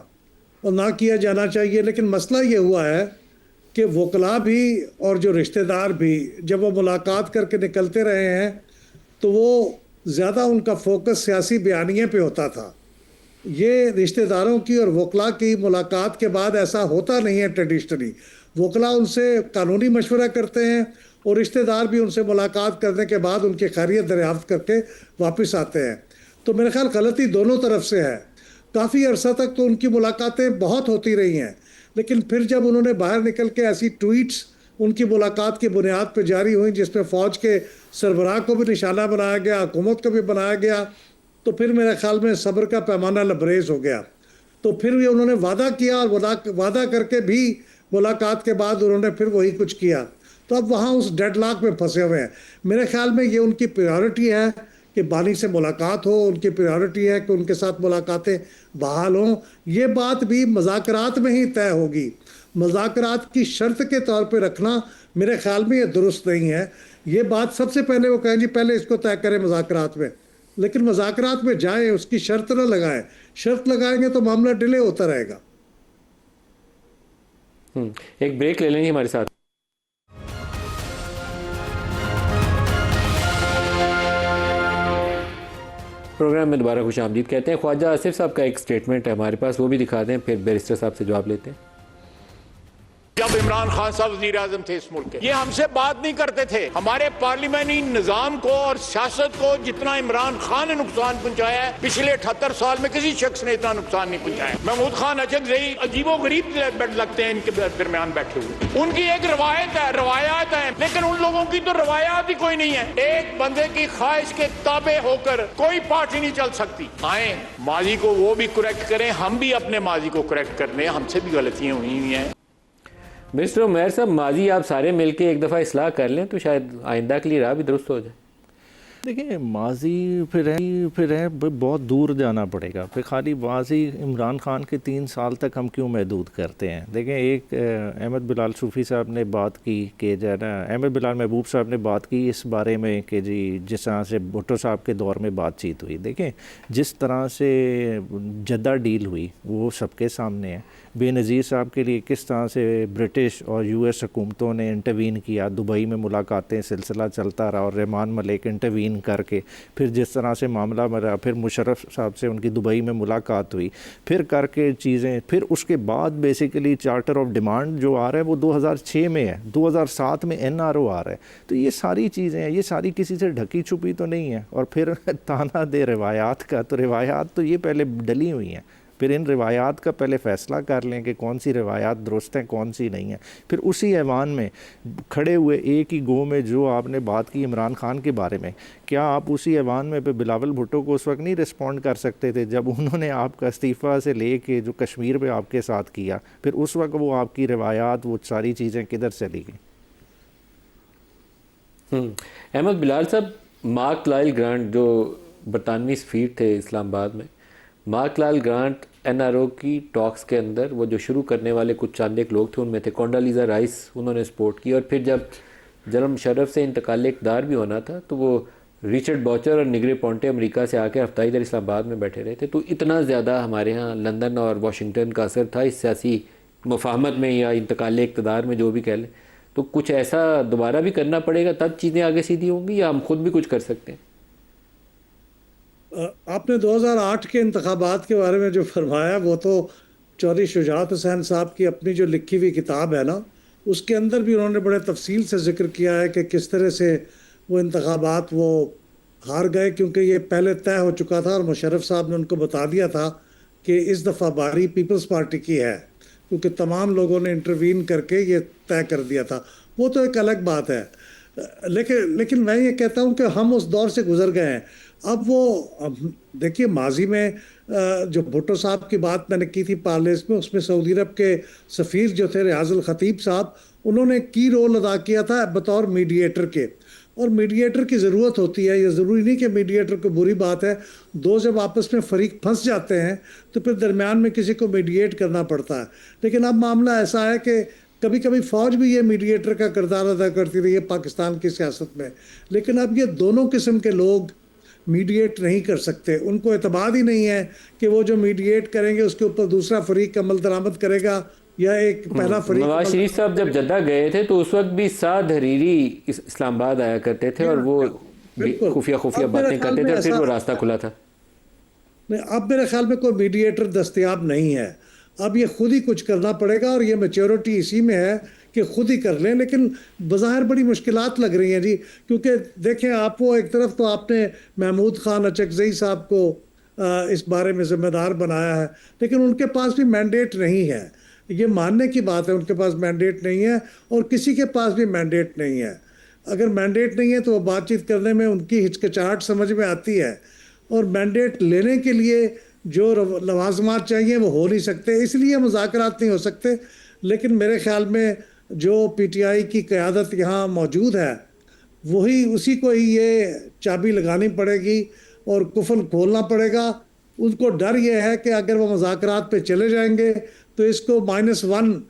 और ना किया जाना चाहिए। लेकिन मसला ये हुआ है कि वकला भी और जो रिश्तेदार भी जब वो मुलाकात करके निकलते रहे हैं तो वो ज़्यादा उनका फोकस सियासी बयानिए पे होता था। ये रिश्तेदारों की और वकला की मुलाकात के बाद ऐसा होता नहीं है ट्रेडिशनली। वकला उनसे कानूनी मशवरा करते हैं और रिश्तेदार भी उनसे मुलाकात करने के बाद उनकी खैरियत दरियाफ्त करके वापस आते हैं। तो मेरे ख्याल गलती दोनों तरफ से है। काफ़ी अरसा तक तो उनकी मुलाकातें बहुत होती रही हैं, लेकिन फिर जब उन्होंने बाहर निकल के ऐसी ट्वीट्स उनकी मुलाकात की बुनियाद पर जारी हुई जिसमें फ़ौज के सरबराह को भी निशाना बनाया गया, हुकूमत को भी बनाया गया, तो फिर मेरे ख्याल में सब्र का पैमाना लबरेज हो गया। तो फिर ये उन्होंने वादा किया और वादा करके भी मुलाकात के बाद उन्होंने फिर वही कुछ किया। तो अब वहाँ उस डेडलॉक में फंसे हुए हैं। मेरे ख्याल में ये उनकी प्रायोरिटी है कि बानी से मुलाकात हो, उनकी प्रायोरिटी है कि उनके साथ मुलाकातें बहाल हों। ये बात भी मुज़ाकरात में ही तय होगी। मुज़ाकरात की शर्त के तौर पे रखना मेरे ख्याल में ये दुरुस्त नहीं है। ये बात सबसे पहले वो कहें जी पहले इसको तय करें मुज़ाकरात में, लेकिन मुज़ाकरात में जाएं, उसकी शर्त ना लगाएं। शर्त लगाएंगे तो मामला डिले होता रहेगा। एक ब्रेक ले लेंगे हमारे साथ। प्रोग्राम में दोबारा खुश आमदीद कहते हैं। ख्वाजा आसिफ साहब का एक स्टेटमेंट है हमारे पास, वो भी दिखा दें, फिर बैरिस्टर साहब से जवाब लेते हैं। जब इमरान खान साहब वजीर आजम थे इस मुल्क के, ये हमसे बात नहीं करते थे। हमारे पार्लियामेंटी निजाम को और सियासत को जितना इमरान खान ने नुकसान पहुंचाया है, पिछले 78 साल में किसी शख्स ने इतना नुकसान नहीं पहुंचाया। महमूद खान अचकज़ई अजीबो गरीब लगते हैं इनके दरमियान बैठे हुए। उनकी एक रवायत है, रवायात है, लेकिन उन लोगों की तो रवायात ही कोई नहीं है। एक बंदे की ख्वाहिश के ताबे होकर कोई पार्टी नहीं चल सकती। आए माजी को वो भी करेक्ट करें, हम भी अपने माजी को करेक्ट कर लें, हमसे भी गलतियां हुई हुई हैं। मिस्टर उमैर साहब, माजी आप सारे मिलके एक दफ़ा इस्लाह कर लें तो शायद आइंदा के लिए राह भी दुरुस्त हो जाए। देखिए माजी फिर है बहुत दूर जाना पड़ेगा। फिर खाली माजी इमरान खान के 3 साल तक हम क्यों महदूद करते हैं। देखें, एक अहमद बिलाल सूफ़ी साहब ने बात की कि जो है ना, अहमद बिलाल महबूब साहब ने बात की इस बारे में कि जी जिस तरह से भुट्टो साहब के दौर में बातचीत हुई। देखें जिस तरह से जद्दा डील हुई वो सबके सामने है। बेनज़ीर साहब के लिए किस तरह से ब्रिटिश और US हुकूमतों ने इंटरवीन किया, दुबई में मुलाकातें सिलसिला चलता रहा और रहमान मलिक इंटरवीन करके फिर जिस तरह से मामला मरा, फिर मुशर्रफ साहब से उनकी दुबई में मुलाकात हुई, फिर करके चीज़ें, फिर उसके बाद बेसिकली चार्टर ऑफ डिमांड जो आ रहा है वो 2006 में है, 2007 में NRO आ रहा है। तो ये सारी चीज़ें हैं, ये सारी किसी से ढकी छुपी तो नहीं है। और फिर ताना दे रिवायात का, तो रिवायात तो ये पहले डली हुई हैं। फिर इन रिवायात का पहले फ़ैसला कर लें कि कौन सी रिवायात दुरुस्त हैं कौन सी नहीं है। फिर उसी ऐवान में खड़े हुए एक ही गो में जो आपने बात की इमरान खान के बारे में, क्या आप उसी ऐवान में बिलावल भुट्टो को उस वक्त नहीं रिस्पॉन्ड कर सकते थे जब उन्होंने आपका इस्तीफ़ा से ले के जो कश्मीर पे आपके साथ किया? फिर उस वक्त वो आपकी रिवायात, वो सारी चीज़ें किधर चली गई? अहमद बिलाल साहब, मार्क लाइल ग्रांट जो बरतानवी सफ़ीर थे इस्लामाबाद में, मार्क लाइल ग्रांट NRO की टॉक्स के अंदर वो जो शुरू करने वाले कुछ चंद एक लोग थे उनमें थे। कोंडालीज़ा राइस उन्होंने सपोर्ट की। और फिर जब जनरल मुशर्रफ से इंतकाल इक़्तिदार भी होना था तो वो रिचर्ड बॉचर और निगरे पोंटे अमेरिका से आके हफ्ता इधर इस्लामाबाद में बैठे रहे थे। तो इतना ज़्यादा हमारे यहाँ लंदन और वाशिंगटन का असर था इस सियासी मुफाहमत में या इंतकाल इक़्तिदार में, जो भी कह लें। तो कुछ ऐसा दोबारा भी करना पड़ेगा तब चीज़ें आगे सीधी होंगी, या हम खुद भी कुछ कर सकते हैं? आपने 2008 के इंतखाबात के बारे में जो फरमाया वो तो चौधरी शुजात हुसैन साहब की अपनी जो लिखी हुई किताब है ना, उसके अंदर भी उन्होंने बड़े तफसील से जिक्र किया है कि किस तरह से वो इंतखाबात वो हार गए, क्योंकि ये पहले तय हो चुका था और मुशर्रफ साहब ने उनको बता दिया था कि इस दफ़ा बारी पीपल्स पार्टी की है, क्योंकि तमाम लोगों ने इंटरवीन करके ये तय कर दिया था। वो तो एक अलग बात है। लेकिन मैं ये कहता हूँ कि हम उस दौर से गुजर गए हैं। अब देखिए, माजी में जो भुट्टो साहब की बात मैंने की थी पार्लेस में, उसमें सऊदी अरब के सफ़ीर जो थे रियाजुल खतीब साहब, उन्होंने की रोल अदा किया था बतौर मीडिएटर के। और मीडिएटर की ज़रूरत होती है, ये ज़रूरी नहीं कि मीडिएटर को बुरी बात है। दो जब आपस में फ़रीक फंस जाते हैं तो फिर दरमियान में किसी को मीडिएट करना पड़ता है। लेकिन अब मामला ऐसा है कि कभी कभी फ़ौज भी ये मीडिएटर का किरदार अदा करती रही है पाकिस्तान की सियासत में। लेकिन अब ये दोनों किस्म के लोग मीडिएट नहीं कर सकते। उनको एतमाद ही नहीं है कि वो जो मीडिएट करेंगे उसके ऊपर दूसरा फरीक अमल दरामद करेगा या एक पहला फरीक। नवाज शरीफ साहब जब जद्दा गए थे तो उस वक्त भी साद हरीरी इस्लामाबाद आया करते थे और वो खुफिया बातें करते थे, फिर वो रास्ता खुला था। नहीं, अब मेरे ख्याल में कोई मीडिएटर दस्तयाब नहीं है। अब ये खुद ही कुछ करना पड़ेगा और ये मैच्योरिटी इसी में है कि खुद ही कर लें। लेकिन बज़ाहिर बड़ी मुश्किलात लग रही हैं जी, क्योंकि देखें आप, वो एक तरफ तो आपने महमूद खान अचकज़ई साहब को इस बारे में ज़िम्मेदार बनाया है, लेकिन उनके पास भी मैंडेट नहीं है। ये मानने की बात है, उनके पास मैंडेट नहीं है और किसी के पास भी मैंडेट नहीं है। अगर मैंडेट नहीं है तो वो बातचीत करने में उनकी हिचकिचाहट समझ में आती है, और मैंडेट लेने के लिए जो लवाजमात चाहिए वो हो नहीं सकते, इसलिए मुज़ाकरात नहीं हो सकते। लेकिन मेरे ख़्याल में जो PTI की क़यादत यहाँ मौजूद है वही, उसी को ही ये चाबी लगानी पड़ेगी और कुफल खोलना पड़ेगा। उनको डर ये है कि अगर वो मुज़ाकरात पे चले जाएंगे तो इसको -1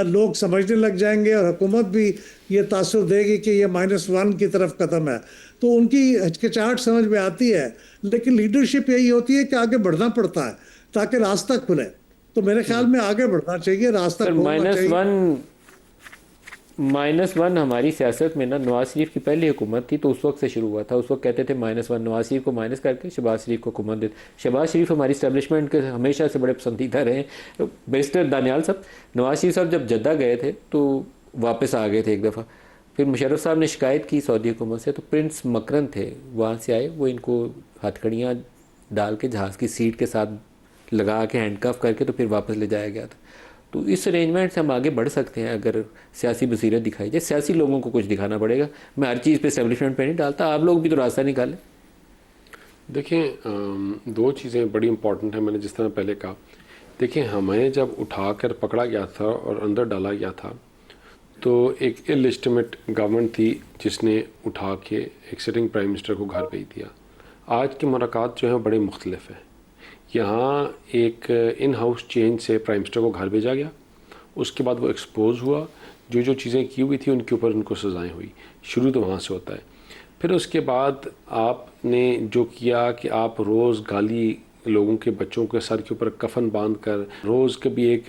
लोग समझने लग जाएंगे और हुकूमत भी ये तासुर देगी कि ये -1 की तरफ कदम है। तो उनकी हिचकिचाहट समझ में आती है, लेकिन लीडरशिप यही होती है कि आगे बढ़ना पड़ता है ताकि रास्ता खुले। तो मेरे ख्याल में आगे बढ़ना चाहिए, रास्ता खोलना चाहिए। -1 हमारी सियासत में ना नवाज शरीफ की पहली हुकूमत थी तो उस वक्त से शुरू हुआ था। उस वक्त कहते थे -1 नवाज शरीफ को माइनस करके शहबाज शरीफ को हुकूमत देते। शहबाज शरीफ हमारी इस्टेब्लिशमेंट के हमेशा से बड़े पसंदीदा रहे। बैरिस्टर दानियाल साहब, नवाज शरीफ साहब जब जद्दा गए थे तो वापस आ गए थे एक दफ़ा, फिर मुशर्रफ साहब ने शिकायत की सऊदी हुकूमत से, तो प्रिंस मकरन थे वहाँ से आए, वो इनको हथकड़ियाँ डाल के जहाज़ की सीट के साथ लगा के हैंडकफ करके तो फिर वापस ले जाया गया था। तो इस अरेंजमेंट से हम आगे बढ़ सकते हैं अगर सियासी बसीरत दिखाई जाए। सियासी लोगों को कुछ दिखाना पड़ेगा। मैं हर चीज़ पे एस्टेब्लिशमेंट पे नहीं डालता, आप लोग भी तो रास्ता निकालें। देखें, दो चीज़ें बड़ी इंपॉर्टेंट हैं। मैंने जिस तरह पहले कहा, देखें हमें जब उठाकर पकड़ा गया था और अंदर डाला गया था तो एक इलेजिटिमेट गवर्नमेंट थी जिसने उठा के एक सिटिंग प्राइम मिनिस्टर को घर भेज दिया। आज के मुलाकात जो हैं बड़े मुख्तलिफ हैं। यहाँ एक इन हाउस चेंज से प्राइम मिनिस्टर को घर भेजा गया, उसके बाद वो एक्सपोज हुआ, जो जो चीज़ें की हुई थी उनके ऊपर उनको सज़ाएँ हुई। शुरू तो वहाँ से होता है। फिर उसके बाद आपने जो किया कि आप रोज़ गाली लोगों के बच्चों के सर के ऊपर कफन बांध कर रोज़ कभी एक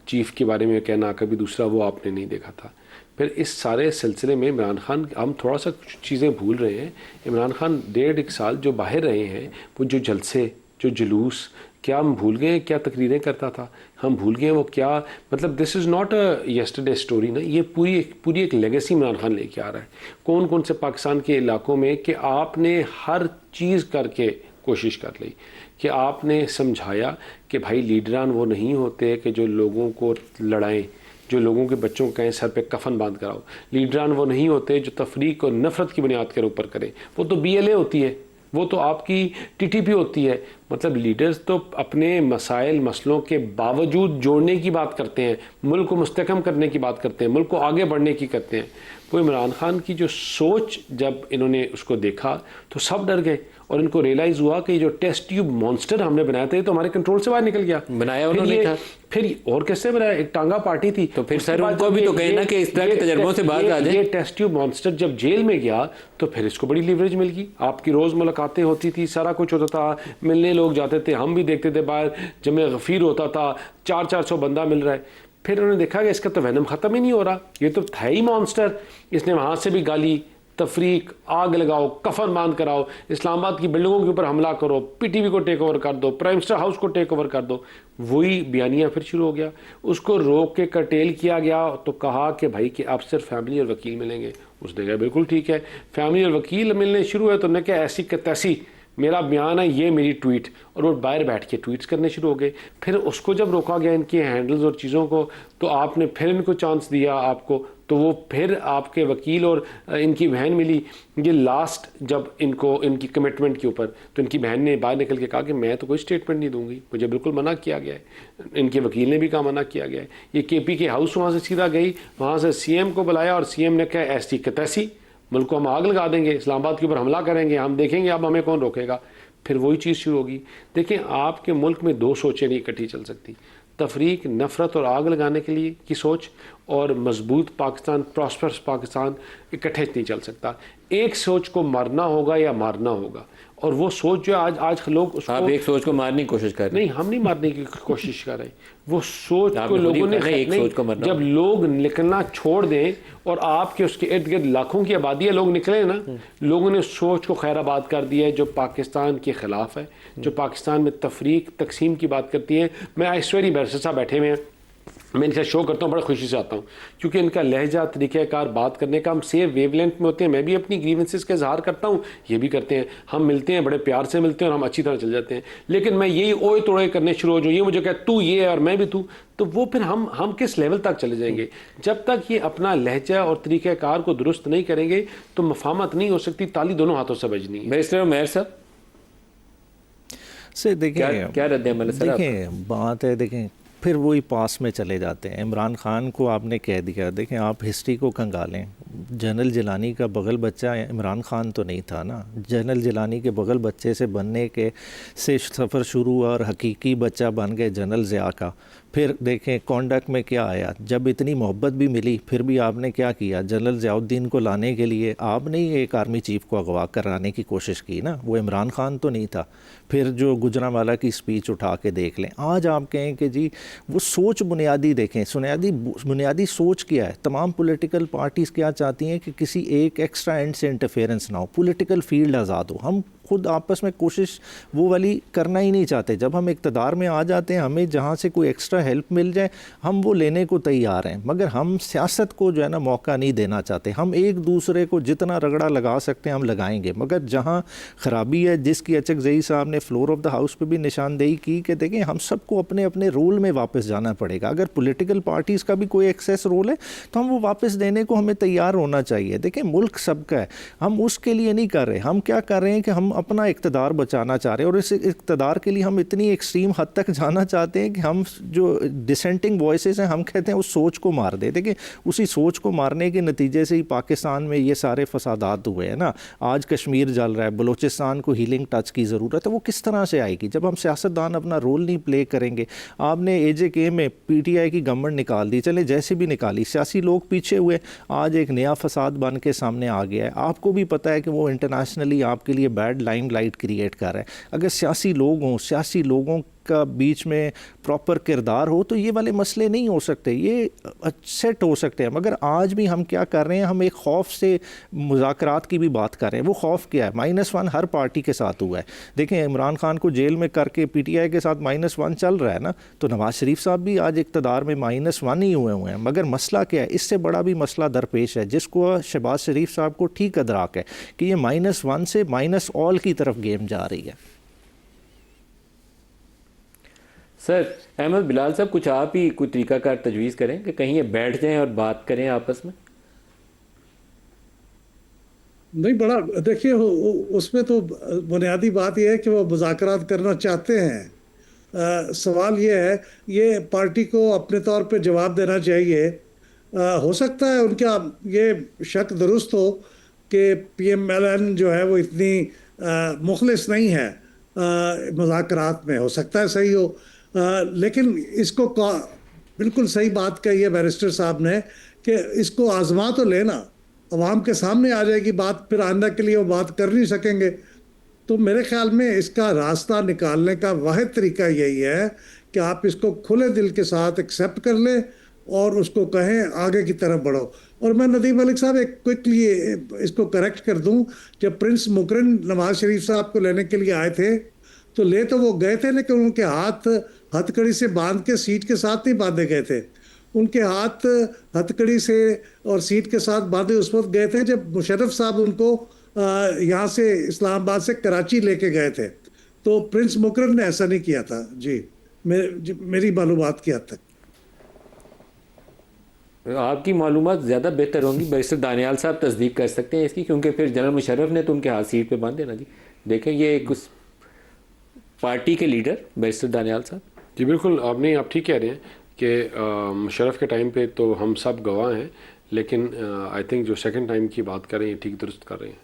चीफ़ के बारे में कहना, कभी दूसरा, वो आपने नहीं देखा था। फिर इस सारे सिलसिले में इमरान खान, हम थोड़ा सा कुछ चीज़ें भूल रहे हैं। इमरान खान 1.5 साल जो बाहर रहे हैं, वो जो जलसे, जो जुलूस, क्या हम भूल गए क्या तकरीरें करता था? हम भूल गए वो क्या, मतलब this is not a yesterday story ना, ये पूरी एक लेगेसी इमरान खान लेके आ रहा है। कौन कौन से पाकिस्तान के इलाकों में कि आपने हर चीज़ करके कोशिश कर ली कि आपने समझाया कि भाई लीडरान वो नहीं होते कि जो लोगों को लड़ाएं, जो लोगों के बच्चों को कहें सर पे कफन बांध कराओ। लीडरान वो नहीं होते जो तफरीक और नफ़रत की बुनियाद के ऊपर करें, वो तो BLA होती है, वो तो आपकी TTP होती है। मतलब लीडर्स तो अपने मसाइल मसलों के बावजूद जोड़ने की बात करते हैं, मुल्क को मुस्तकम करने की बात करते हैं, मुल्क को आगे बढ़ने की करते हैं। वो इमरान खान की जो सोच, जब इन्होंने उसको देखा तो सब डर गए और इनको रियलाइज़ हुआ कि जो टेस्ट ट्यूब मॉन्स्टर हमने बनाया था ये तो हमारे कंट्रोल से बाहर निकल गया। बनाया उन्होंने था, फिर और कैसे बनाया? एक टांगा पार्टी थी। तो फिर सर उनको भी तो कहना कि इस तरह के तजर्बों से बात आ जाए। ये टेस्ट ट्यूब मॉन्स्टर जब जेल में गया तो फिर इसको बड़ी लीवरेज मिल गई। आपकी रोज़ मुलाकातें होती थी, सारा कुछ होता था, मिलने लोग जाते थे, हम भी देखते थे बाहर जमे गफीर होता था, 400 बंदा मिल रहा है। फिर उन्होंने देखा कि इसका तो वैनम ख़त्म ही नहीं हो रहा, ये तो था ही मॉन्स्टर। इसने वहाँ से भी गाली, तफरीक, आग लगाओ, कफन बांध कराओ, इस्लामाबाद की बिल्डिंगों के ऊपर हमला करो, PTV को टेक ओवर कर दो, प्राइम मिनिस्टर हाउस को टेक ओवर कर दो। वही बयानिया फिर शुरू हो गया। उसको रोक के कर्टेल किया गया तो कहा कि भाई कि आप सिर्फ फैमिली और वकील मिलेंगे। उसने कहा बिल्कुल ठीक है, फैमिली और वकील मिलने शुरू है तो उन्होंने कहा ऐसी कि तैसी मेरा बयान है, ये मेरी ट्वीट, और वो बाहर बैठ के ट्वीट्स करने शुरू हो गए। फिर उसको जब रोका गया इनके हैंडल्स और चीज़ों को, तो आपने फिर इनको चांस दिया आपको, तो वो फिर आपके वकील और इनकी बहन मिली। ये लास्ट जब इनको इनकी कमिटमेंट के ऊपर, तो इनकी बहन ने बाहर निकल के कहा कि मैं तो कोई स्टेटमेंट नहीं दूंगी, मुझे बिल्कुल मना किया गया है। इनके वकील ने भी कहा मना किया गया है। ये KP के हाउस वहाँ से सीधा गई, वहाँ से CM को बुलाया और CM ने कहा ऐसी कि तैसी, मुल्क को हम आग लगा देंगे, इस्लामाबाद के ऊपर हमला करेंगे, हम देखेंगे अब हमें कौन रोकेगा। फिर वही चीज़ शुरू होगी। देखें, आपके मुल्क में दो सोचें नहीं इकट्ठी चल सकती, तफरीक, नफ़रत और आग लगाने के लिए की सोच और मजबूत पाकिस्तान, प्रॉस्परस पाकिस्तान इकट्ठे नहीं चल सकता। एक सोच को मरना होगा या मारना होगा, और वो सोच जो आज लोग उसको, आप एक सोच को मारने की कोशिश कर रहे हैं। नहीं, हम नहीं मारने की कोशिश कर रहे, वो सोच को लोगों ने नहीं, जब लोग निकलना छोड़ दें और आपके उसके इर्द गिर्द लाखों की आबादी है, लोग निकले ना, लोगों ने सोच को खैराबाद कर दिया है जो पाकिस्तान के ख़िलाफ़ है, जो पाकिस्तान में तफरीक तकसीम की बात करती है। मैं ऐश्वर्या बैरिस्टर साहब बैठे हुए हैं, मैं इनका शो करता हूँ, बड़ा खुशी से आता हूँ, क्योंकि इनका लहजा, तरीक़ाकार बात करने का, हम सेम वेवलेंथ में होते हैं। मैं भी अपनी ग्रीवेंसेस का इजहार करता हूँ, ये भी करते हैं, हम मिलते हैं, बड़े प्यार से मिलते हैं और हम अच्छी तरह चल जाते हैं। लेकिन मैं यही ओए तोड़े करने शुरू हो जो ये मुझे कहे तू ये और मैं भी तू, तो वो फिर हम किस लेवल तक चले जाएंगे? जब तक ये अपना लहजा और तरीक़ाकार को दुरुस्त नहीं करेंगे तो मफामत नहीं हो सकती, ताली दोनों हाथों से बजनी है। बैरिस्टर उमैर साहब से देखें क्या रद्द-ए-अमल है सर आपका? देखें बात है, देखें फिर वही पास में चले जाते हैं। इमरान खान को आपने कह दिया, देखें आप हिस्ट्री को कंगालें, जनरल जिलानी का बगल बच्चा इमरान खान तो नहीं था ना। जनरल जिलानी के बगल बच्चे से बनने के से सफ़र शुरू हुआ और हकीकी बच्चा बन गए जनरल ज़िया का। फिर देखें कॉन्डक्ट में क्या आया, जब इतनी मोहब्बत भी मिली फिर भी आपने क्या किया, जनरल ज़ियाउद्दीन को लाने के लिए आपने ही एक आर्मी चीफ को अगवा कराने की कोशिश की ना, वो इमरान खान तो नहीं था। फिर जो गुजरांवाला की स्पीच उठा के देख लें, आज आप कहें कि जी वो सोच बुनियादी देखें, बुनियादी सोच क्या है, तमाम पॉलिटिकल पार्टीज़ क्या चाहती हैं कि किसी एक एक्स्ट्रा एंड से इंटरफेरेंस ना हो, पॉलिटिकल फील्ड आज़ाद हो। हम खुद आपस में कोशिश वो वाली करना ही नहीं चाहते। जब हम इक़्तिदार में आ जाते हैं, हमें जहाँ से कोई एक्स्ट्रा हेल्प मिल जाए हम वो लेने को तैयार हैं, मगर हम सियासत को जो है ना मौका नहीं देना चाहते। हम एक दूसरे को जितना रगड़ा लगा सकते हैं हम लगाएंगे, मगर जहाँ ख़राबी है, जिसकी अचकज़ई साहब ने फ्लोर ऑफ द हाउस पे भी निशानदेही की कि देखें हम सबको अपने अपने रोल में वापस जाना पड़ेगा। अगर पॉलिटिकल पार्टीज़ का भी कोई एक्सेस रोल है तो हम वो वापस देने को हमें तैयार होना चाहिए। देखें मुल्क सबका है, हम उसके लिए नहीं कर रहे, हम क्या कर रहे हैं कि हम अपना इक़्तिदार बचाना चाह रहे हैं, और इस इक़्तिदार के लिए हम इतनी एक्सट्रीम हद तक जाना चाहते हैं कि हम जो डिसेंटिंग वॉइसेस हैं हम कहते हैं उस सोच को मार दे। देखिए उसी सोच को मारने के नतीजे से ही पाकिस्तान में ये सारे फसादात हुए हैं ना। आज कश्मीर जल रहा है, बलूचिस्तान को हीलिंग टच की ज़रूरत है, वो किस तरह से आएगी जब हम सियासतदान अपना रोल नहीं प्ले करेंगे। आपने AJK में PTI की गवर्नमेंट निकाल दी, चले जैसे भी निकाली, सियासी लोग पीछे हुए, आज एक नया फसाद बन के सामने आ गया है। आपको भी पता है कि वो इंटरनेशनली आपके लिए बैड लाइमलाइट क्रिएट कर रहा है। अगर सियासी लोग हों, सियासी लोगों का बीच में प्रॉपर किरदार हो तो ये वाले मसले नहीं हो सकते, ये सेट हो सकते हैं। मगर आज भी हम क्या कर रहे हैं, हम एक खौफ से मुज़ाकरात की भी बात कर रहे हैं। वो खौफ क्या है, -1 हर पार्टी के साथ हुआ है। देखें इमरान खान को जेल में करके PTI के साथ -1 चल रहा है ना, तो नवाज़ शरीफ साहब भी आज इक़्तिदार में -1 ही हुए हैं। मगर मसला क्या है, इससे बड़ा भी मसला दरपेश है जिसको शहबाज शरीफ साहब को ठीक अदराक है कि ये -1 से -all की तरफ गेम जा रही है। सर अहमद बिलाल साहब, कुछ आप ही कोई तरीकाकार तजवीज़ करें कि कहीं ये बैठ जाएं और बात करें आपस में। नहीं, बड़ा देखिए उसमें तो बुनियादी बात यह है कि वो मुज़ाकरात करना चाहते हैं। सवाल ये है, ये पार्टी को अपने तौर पे जवाब देना चाहिए। हो सकता है उनका ये शक दुरुस्त हो कि PMLN जो है वो इतनी मुखलिस नहीं है मुज़ाकरात में, हो सकता है सही हो। लेकिन इसको बिल्कुल सही बात कही है बैरिस्टर साहब ने कि इसको आजमा तो लेना, अवाम के सामने आ जाएगी बात, फिर आइंदा के लिए वो बात कर नहीं सकेंगे। तो मेरे ख्याल में इसका रास्ता निकालने का वाहिद तरीका यही है कि आप इसको खुले दिल के साथ एक्सेप्ट कर लें और उसको कहें आगे की तरफ बढ़ो। और मैं नदीम मलिक साहब एक क्विकली इसको करेक्ट कर दूं, जब प्रिंस मुकरन नवाज शरीफ साहब को लेने के लिए आए थे तो ले तो वो गए थे, लेकिन उनके हाथ हथकड़ी से बांध के सीट के साथ नहीं बांधे गए थे। उनके हाथ हथकड़ी से और सीट के साथ बांधे उस वक्त गए थे जब मुशर्रफ साहब उनको यहाँ से इस्लामाबाद से कराची लेके गए थे। तो प्रिंस मुकरन ने ऐसा नहीं किया था जी, मेरी मालूमात की हद तक। आपकी मालूमात ज़्यादा बेहतर होंगी, बैरिस्टर दानियाल साहब तस्दीक कर सकते हैं इसकी, क्योंकि फिर जनरल मुशर्रफ ने तो उनके हाथ सीट पे बांधे ना जी। देखें ये कुछ पार्टी के लीडर बैरिस्टर दानियाल साहब। जी बिल्कुल, आप ठीक कह रहे हैं कि मुशर्रफ के टाइम पे तो हम सब गवाह हैं, लेकिन आई थिंक जो सेकंड टाइम की बात कर रहे हैं ठीक दुरुस्त कर रहे हैं।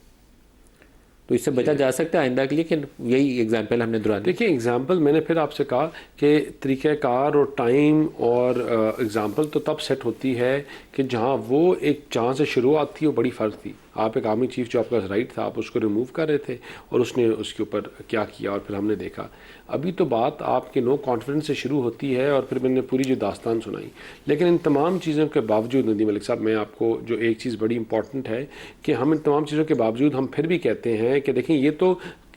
तो इससे बचा जा सकता है आइंदा के लिए कि यही एग्जाम्पल हमने दोहरा दिया। देखिए एग्जाम्पल मैंने फिर आपसे कहा कि तरीक़ाकार और टाइम और एग्जाम्पल तो तब सेट होती है कि जहाँ वो एक जहाँ से शुरुआत थी वो बड़ी फ़र्क थी। आप एक आर्मी चीफ जो आपका राइट था, आप उसको रिमूव कर रहे थे और उसने उसके ऊपर क्या किया और फिर हमने देखा। अभी तो बात आपके नो कॉन्फिडेंस से शुरू होती है और फिर मैंने पूरी जो दास्तान सुनाई। लेकिन इन तमाम चीज़ों के बावजूद नदीम मलिक साहब, मैं आपको जो एक चीज़ बड़ी इंपॉर्टेंट है कि हम इन तमाम चीज़ों के बावजूद हम फिर भी कहते हैं कि देखें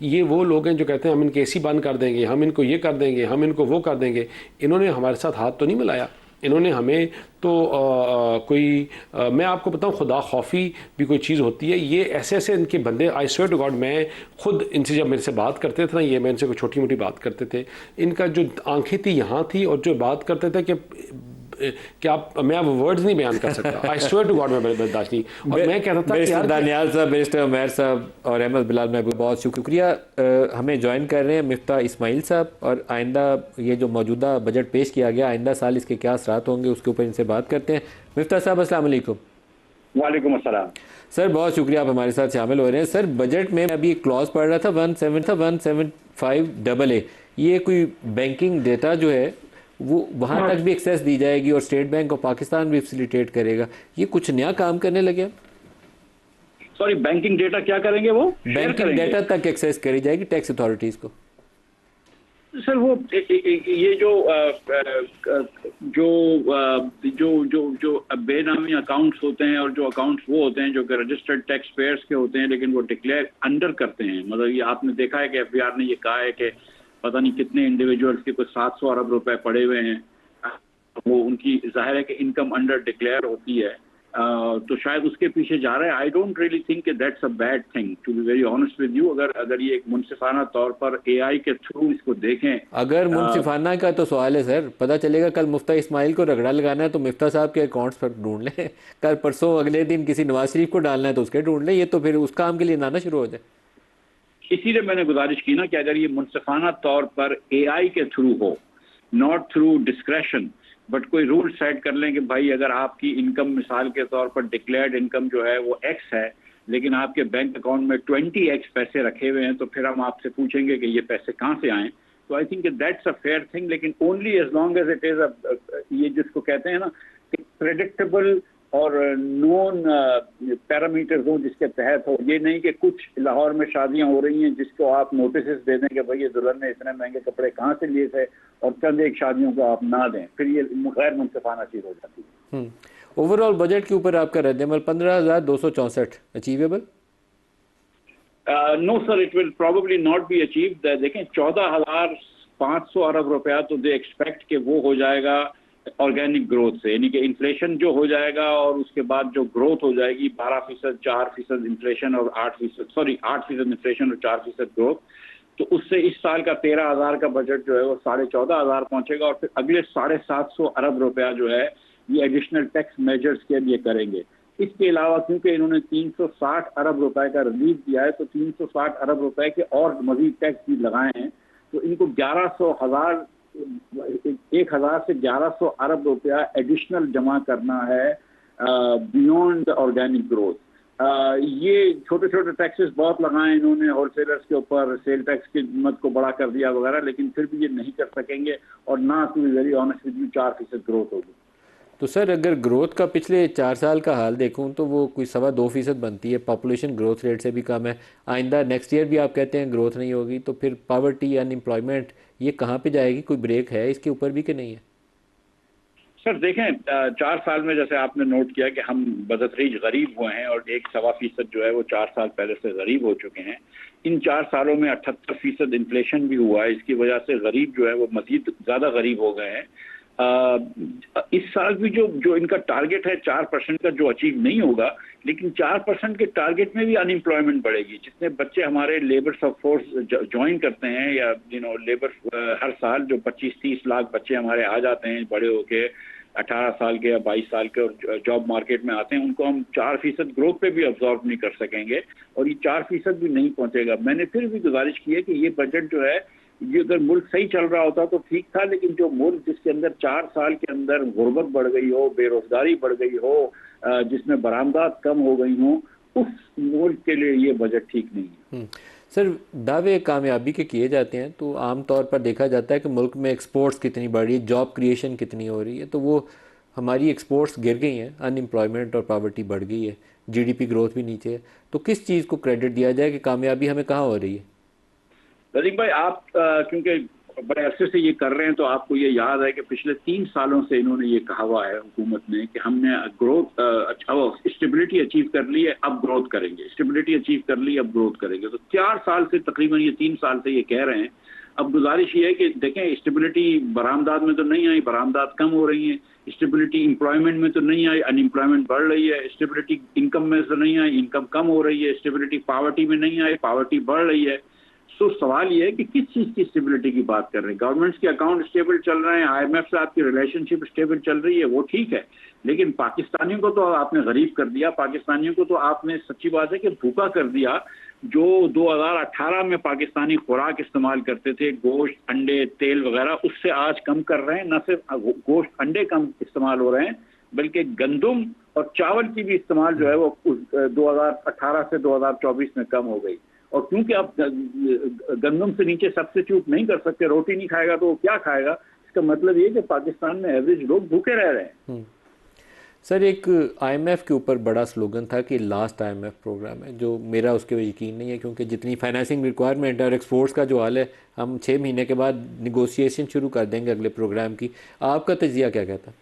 ये वो लोग हैं जो कहते हैं हम इनके AC बंद कर देंगे, हम इनको ये कर देंगे, हम इनको वो कर देंगे। इन्होंने हमारे साथ हाथ तो नहीं मिलाया, इन्होंने हमें तो मैं आपको बताऊं, खुदा खौफी भी कोई चीज़ होती है। ये ऐसे ऐसे इनके बंदे, आई स्वेयर टू गॉड, मैं खुद इनसे जब मेरे से बात करते थे ना, ये मैं इनसे कोई छोटी मोटी बात करते थे, इनका जो आंखें थी यहाँ थी और जो बात करते थे कि मैं अब वर्ड्स नहीं बयान कर सकता। आई स्वेयर टू गॉड मैं बर्दाश्त नहीं। और मैं कहता था कि यार दानियाल साहब, बैरिस्टर उमैर साहब और अहमद बिलाल महबूब, बहुत शुक्रिया। हमें ज्वाइन कर रहे हैं मिफ्ता इस्माइल साहब, और आइंदा ये जो मौजूदा बजट पेश किया गया, आइंदा साल इसके क्या असरात होंगे उसके ऊपर इनसे बात करते हैं। मिफ्ता साहब अस्सलाम वालेकुम। वालेकुम अस्सलाम। सर बहुत शुक्रिया आप हमारे साथ शामिल हो रहे हैं। सर बजट में अभी एक क्लॉज पढ़ रहा था 175AA, ये कोई बैंकिंग डेटा जो है वो वहाँ तक भी एक्सेस दी जाएगी और स्टेट बैंक ऑफ पाकिस्तान भी फैसिलिटेट करेगा। ये कुछ नया काम करने लगे आप? सॉरी, बैंकिंग डेटा क्या करेंगे वो? बैंकिंग डेटा तक एक्सेस करी जाएगी टैक्स अथॉरिटीज को। सर वो ये जो बेनामी अकाउंट्स होते हैं और जो अकाउंट्स वो होते हैं जो रजिस्टर्ड टैक्स पेयर्स के होते हैं, लेकिन वो डिक्लेयर अंडर करते हैं। मतलब ये आपने देखा है कि एफबीआर ने ये कहा है कि पता नहीं कितने इंडिविजुअल्स के कुछ 700 अरब रुपए पड़े हुए हैं, वो उनकी जाहिर है कि इनकम अंडर डिक्लेयर होती है, तो शायद उसके पीछे जा रहे हैं। I don't really think that's a bad thing, to be very honest with you. अगर ये एक मुनसिफाना तौर पर एआई के थ्रू इसको देखें, अगर मुनसिफाना का तो सवाल है सर, पता चलेगा कल मुफ्ता इस्माइल को रगड़ा लगाना है तो मिफ्ता साहब के अकाउंट्स पर ढूंढ लें, कल परसों अगले दिन किसी नवाज शरीफ को डालना है तो उसके ढूंढ लें, ये तो फिर उस काम के लिए ना शुरू हो जाए। इसीलिए मैंने गुजारिश की ना कि अगर ये मुनसिफाना तौर पर एआई के थ्रू हो, नॉट थ्रू डिस्क्रेशन, बट कोई रूल सेट कर लें कि भाई अगर आपकी इनकम मिसाल के तौर पर डिक्लेयर्ड इनकम जो है वो एक्स है, लेकिन आपके बैंक अकाउंट में 20x पैसे रखे हुए हैं, तो फिर हम आपसे पूछेंगे कि ये पैसे कहाँ से आए। तो I think that's a fair thing, लेकिन only as long as it is ये जिसको कहते हैं ना कि प्रेडिक्टेबल और नोन पैरामीटर्स हो जिसके तहत हो। ये नहीं कि कुछ लाहौर में शादियां हो रही हैं जिसको आप नोटिस दे दें कि भाई ये दुल्हन ने इतने महंगे कपड़े कहाँ से लिए थे और चंद एक शादियों को आप ना दें, फिर ये गैर मुनसिफाना चीज हो जाती है। ओवरऑल बजट के ऊपर आपका रद्द-ए-अमल 15,264 achievable? No sir, it will probably not be achieved. देखें 14,500 अरब रुपया तो दे एक्सपेक्ट कि वो हो जाएगा ऑर्गेनिक ग्रोथ से, यानी कि इन्फ्लेशन जो हो जाएगा और उसके बाद जो ग्रोथ हो जाएगी 12%, 4% इन्फ्लेशन और 8% इन्फ्लेशन और 4% ग्रोथ, तो उससे इस साल का 13,000 का बजट जो है वो 14,500 पहुंचेगा। और फिर अगले 750 अरब रुपया जो है ये एडिशनल टैक्स मेजर्स के लिए करेंगे। इसके अलावा क्योंकि इन्होंने 360 अरब रुपए का रिलीफ दिया है, तो 360 अरब रुपए के और मजीद टैक्स भी लगाए हैं, तो इनको 1,000 से 1,100 अरब रुपया एडिशनल जमा करना है बियॉन्ड ऑर्गेनिक ग्रोथ। ये छोटे छोटे टैक्सेस बहुत लगाए इन्होंने होलसेलर्स के ऊपर, सेल टैक्स की कीमत को बड़ा कर दिया वगैरह, लेकिन फिर भी ये नहीं कर सकेंगे और ना to be very honest with you 4% growth होगी। तो सर अगर ग्रोथ का पिछले 4 साल का हाल देखूं तो वो कोई 2.25% बनती है, पॉपुलेशन ग्रोथ रेट से भी कम है। आइंदा नेक्स्ट ईयर भी आप कहते हैं ग्रोथ नहीं होगी, तो फिर पावर्टी अनएम्प्लॉयमेंट ये कहाँ पे जाएगी? कोई ब्रेक है इसके ऊपर भी कि नहीं है? सर देखें 4 साल में जैसे आपने नोट किया कि हम बदतरीज गरीब हुए हैं और 1-1.25% जो है वो 4 साल पहले से गरीब हो चुके हैं। इन 4 सालों में 78% इन्फ्लेशन भी हुआ है, इसकी वजह से गरीब जो है वो मजीद ज़्यादा गरीब हो गए हैं। इस साल भी जो इनका टारगेट है 4% का जो अचीव नहीं होगा, लेकिन 4% के टारगेट में भी अनएम्प्लॉयमेंट बढ़ेगी। जितने बच्चे हमारे लेबर फोर्स ज्वाइन करते हैं या लेबर हर साल जो 25-30 लाख बच्चे हमारे आ जाते हैं बड़े होके 18 साल के या 22 साल के और जॉब मार्केट में आते हैं, उनको हम 4% ग्रोथ पे भी अब्जॉर्ब नहीं कर सकेंगे और ये 4% भी नहीं पहुंचेगा। मैंने फिर भी गुजारिश की है कि ये बजट जो है ये अगर मुल्क सही चल रहा होता तो ठीक था, लेकिन जो मुल्क जिसके अंदर 4 साल के अंदर गुर्बत बढ़ गई हो, बेरोजगारी बढ़ गई हो, जिसमें बरामदात कम हो गई हो, उस मुल्क के लिए ये बजट ठीक नहीं है। सर दावे कामयाबी के किए जाते हैं तो आमतौर पर देखा जाता है कि मुल्क में एक्सपोर्ट्स कितनी बढ़ रही है, जॉब क्रिएशन कितनी हो रही है, तो वो हमारी एक्सपोर्ट्स गिर गई हैं, अनएम्प्लॉयमेंट और पॉवर्टी बढ़ गई है, जीडीपी ग्रोथ भी नीचे है। तो किस चीज़ को क्रेडिट दिया जाए कि कामयाबी हमें कहाँ हो रही है? रज़ीक भाई आप क्योंकि बड़े अरसे से ये कर रहे हैं तो आपको ये याद है कि पिछले 3 सालों से इन्होंने ये कहा हुआ है हुकूमत ने कि हमने ग्रोथ स्टेबिलिटी अचीव कर ली है, अब ग्रोथ करेंगे, स्टेबिलिटी अचीव कर ली अब ग्रोथ करेंगे। तो 4 साल से तकरीबन ये 3 साल से ये कह रहे हैं। अब गुजारिश ये है कि देखें स्टेबिलिटी बरामदात में तो नहीं आई, बरामदात कम हो रही है, स्टेबिलिटी एम्प्लॉयमेंट में तो नहीं आई, अनएम्प्लॉयमेंट बढ़ रही है, स्टेबिलिटी इनकम में तो नहीं आई, इनकम कम हो रही है, स्टेबिलिटी पावर्टी में नहीं आई, पावर्टी बढ़ रही है। तो सवाल ये है कि किस चीज़ की स्टेबिलिटी की बात कर रहे हैं? गवर्नमेंट्स के अकाउंट स्टेबल चल रहे हैं, IMF से आपकी रिलेशनशिप स्टेबल चल रही है, वो ठीक है, लेकिन पाकिस्तानियों को तो आपने गरीब कर दिया, पाकिस्तानियों को तो आपने सच्ची बात है कि भूखा कर दिया। जो 2018 में पाकिस्तानी खुराक इस्तेमाल करते थे, गोश्त, अंडे, तेल वगैरह, उससे आज कम कर रहे हैं। न सिर्फ गोश्त, अंडे कम इस्तेमाल हो रहे हैं, बल्कि गंदम और चावल की भी इस्तेमाल जो है वो 2018 से 2024 में कम हो गई। और क्योंकि आप गंदम से नीचे सब्स्टिट्यूट नहीं कर सकते, रोटी नहीं खाएगा तो वो क्या खाएगा, इसका मतलब ये कि पाकिस्तान में एवरेज लोग भूखे रह रहे हैं। सर, एक आईएमएफ के ऊपर बड़ा स्लोगन था कि लास्ट आईएमएफ प्रोग्राम है, जो मेरा उसके पे यकीन नहीं है, क्योंकि जितनी फाइनेंसिंग रिक्वायरमेंट है और एक्सपोर्ट्स का जो हाल है, हम 6 महीने के बाद निगोशिएशन शुरू कर देंगे अगले प्रोग्राम की। आपका तजिया क्या कहता है?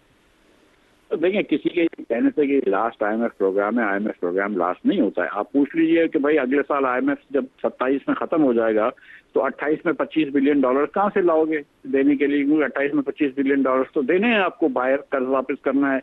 तो देखिए, किसी के कहने से कि लास्ट आईएमएफ प्रोग्राम है, आईएमएफ प्रोग्राम लास्ट नहीं होता है। आप पूछ लीजिए कि भाई अगले साल आईएमएफ जब 27 में खत्म हो जाएगा तो 28 में $25 बिलियन कहाँ से लाओगे देने के लिए? क्योंकि 28 में $25 बिलियन तो देने हैं आपको, बाहर कर्ज वापस करना है,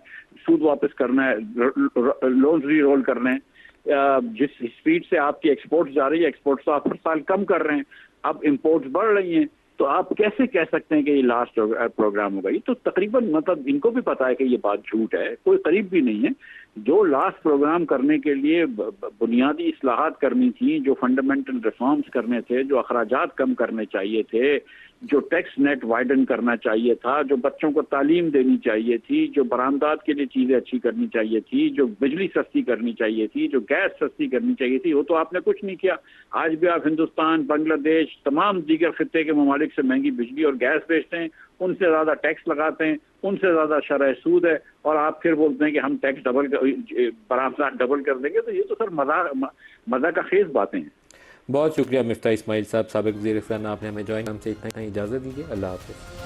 सूद वापस करना है, लोन्स री रोल करने हैं। जिस स्पीड से आपकी एक्सपोर्ट्स जा रही है, एक्सपोर्ट्स तो आप हर साल कम कर रहे हैं, अब इम्पोर्ट्स बढ़ रही हैं, तो आप कैसे कह सकते हैं कि ये लास्ट प्रोग्राम होगा? ये तो तकरीबन मतलब इनको भी पता है कि ये बात झूठ है, कोई करीब भी नहीं है। जो लास्ट प्रोग्राम करने के लिए बुनियादी इस्लाहात करनी थी, जो फंडामेंटल रिफॉर्म्स करने थे, जो अखराजात कम करने चाहिए थे, जो टैक्स नेट वाइडन करना चाहिए था, जो बच्चों को तालीम देनी चाहिए थी, जो बरामदात के लिए चीज़ें अच्छी करनी चाहिए थी, जो बिजली सस्ती करनी चाहिए थी, जो गैस सस्ती करनी चाहिए थी, वो तो आपने कुछ नहीं किया। आज भी आप हिंदुस्तान, बांग्लादेश, तमाम दीगर खित्ते के ममालिक से महंगी बिजली और गैस बेचते हैं, उनसे ज़्यादा टैक्स लगाते हैं, उनसे ज़्यादा शरह सूद है, और आप फिर बोलते हैं कि हम टैक्स बरामदात डबल कर देंगे। तो ये तो सर मज़ा का खेज बातें हैं। बहुत शुक्रिया मिफ्ता इस्माइल साहब, साबिक़ वज़ीर ख़ज़ाना, आपने हमें ज्वाइन। हमसे इतना इजाज़त दीजिए। अल्लाह हाफ़िज़।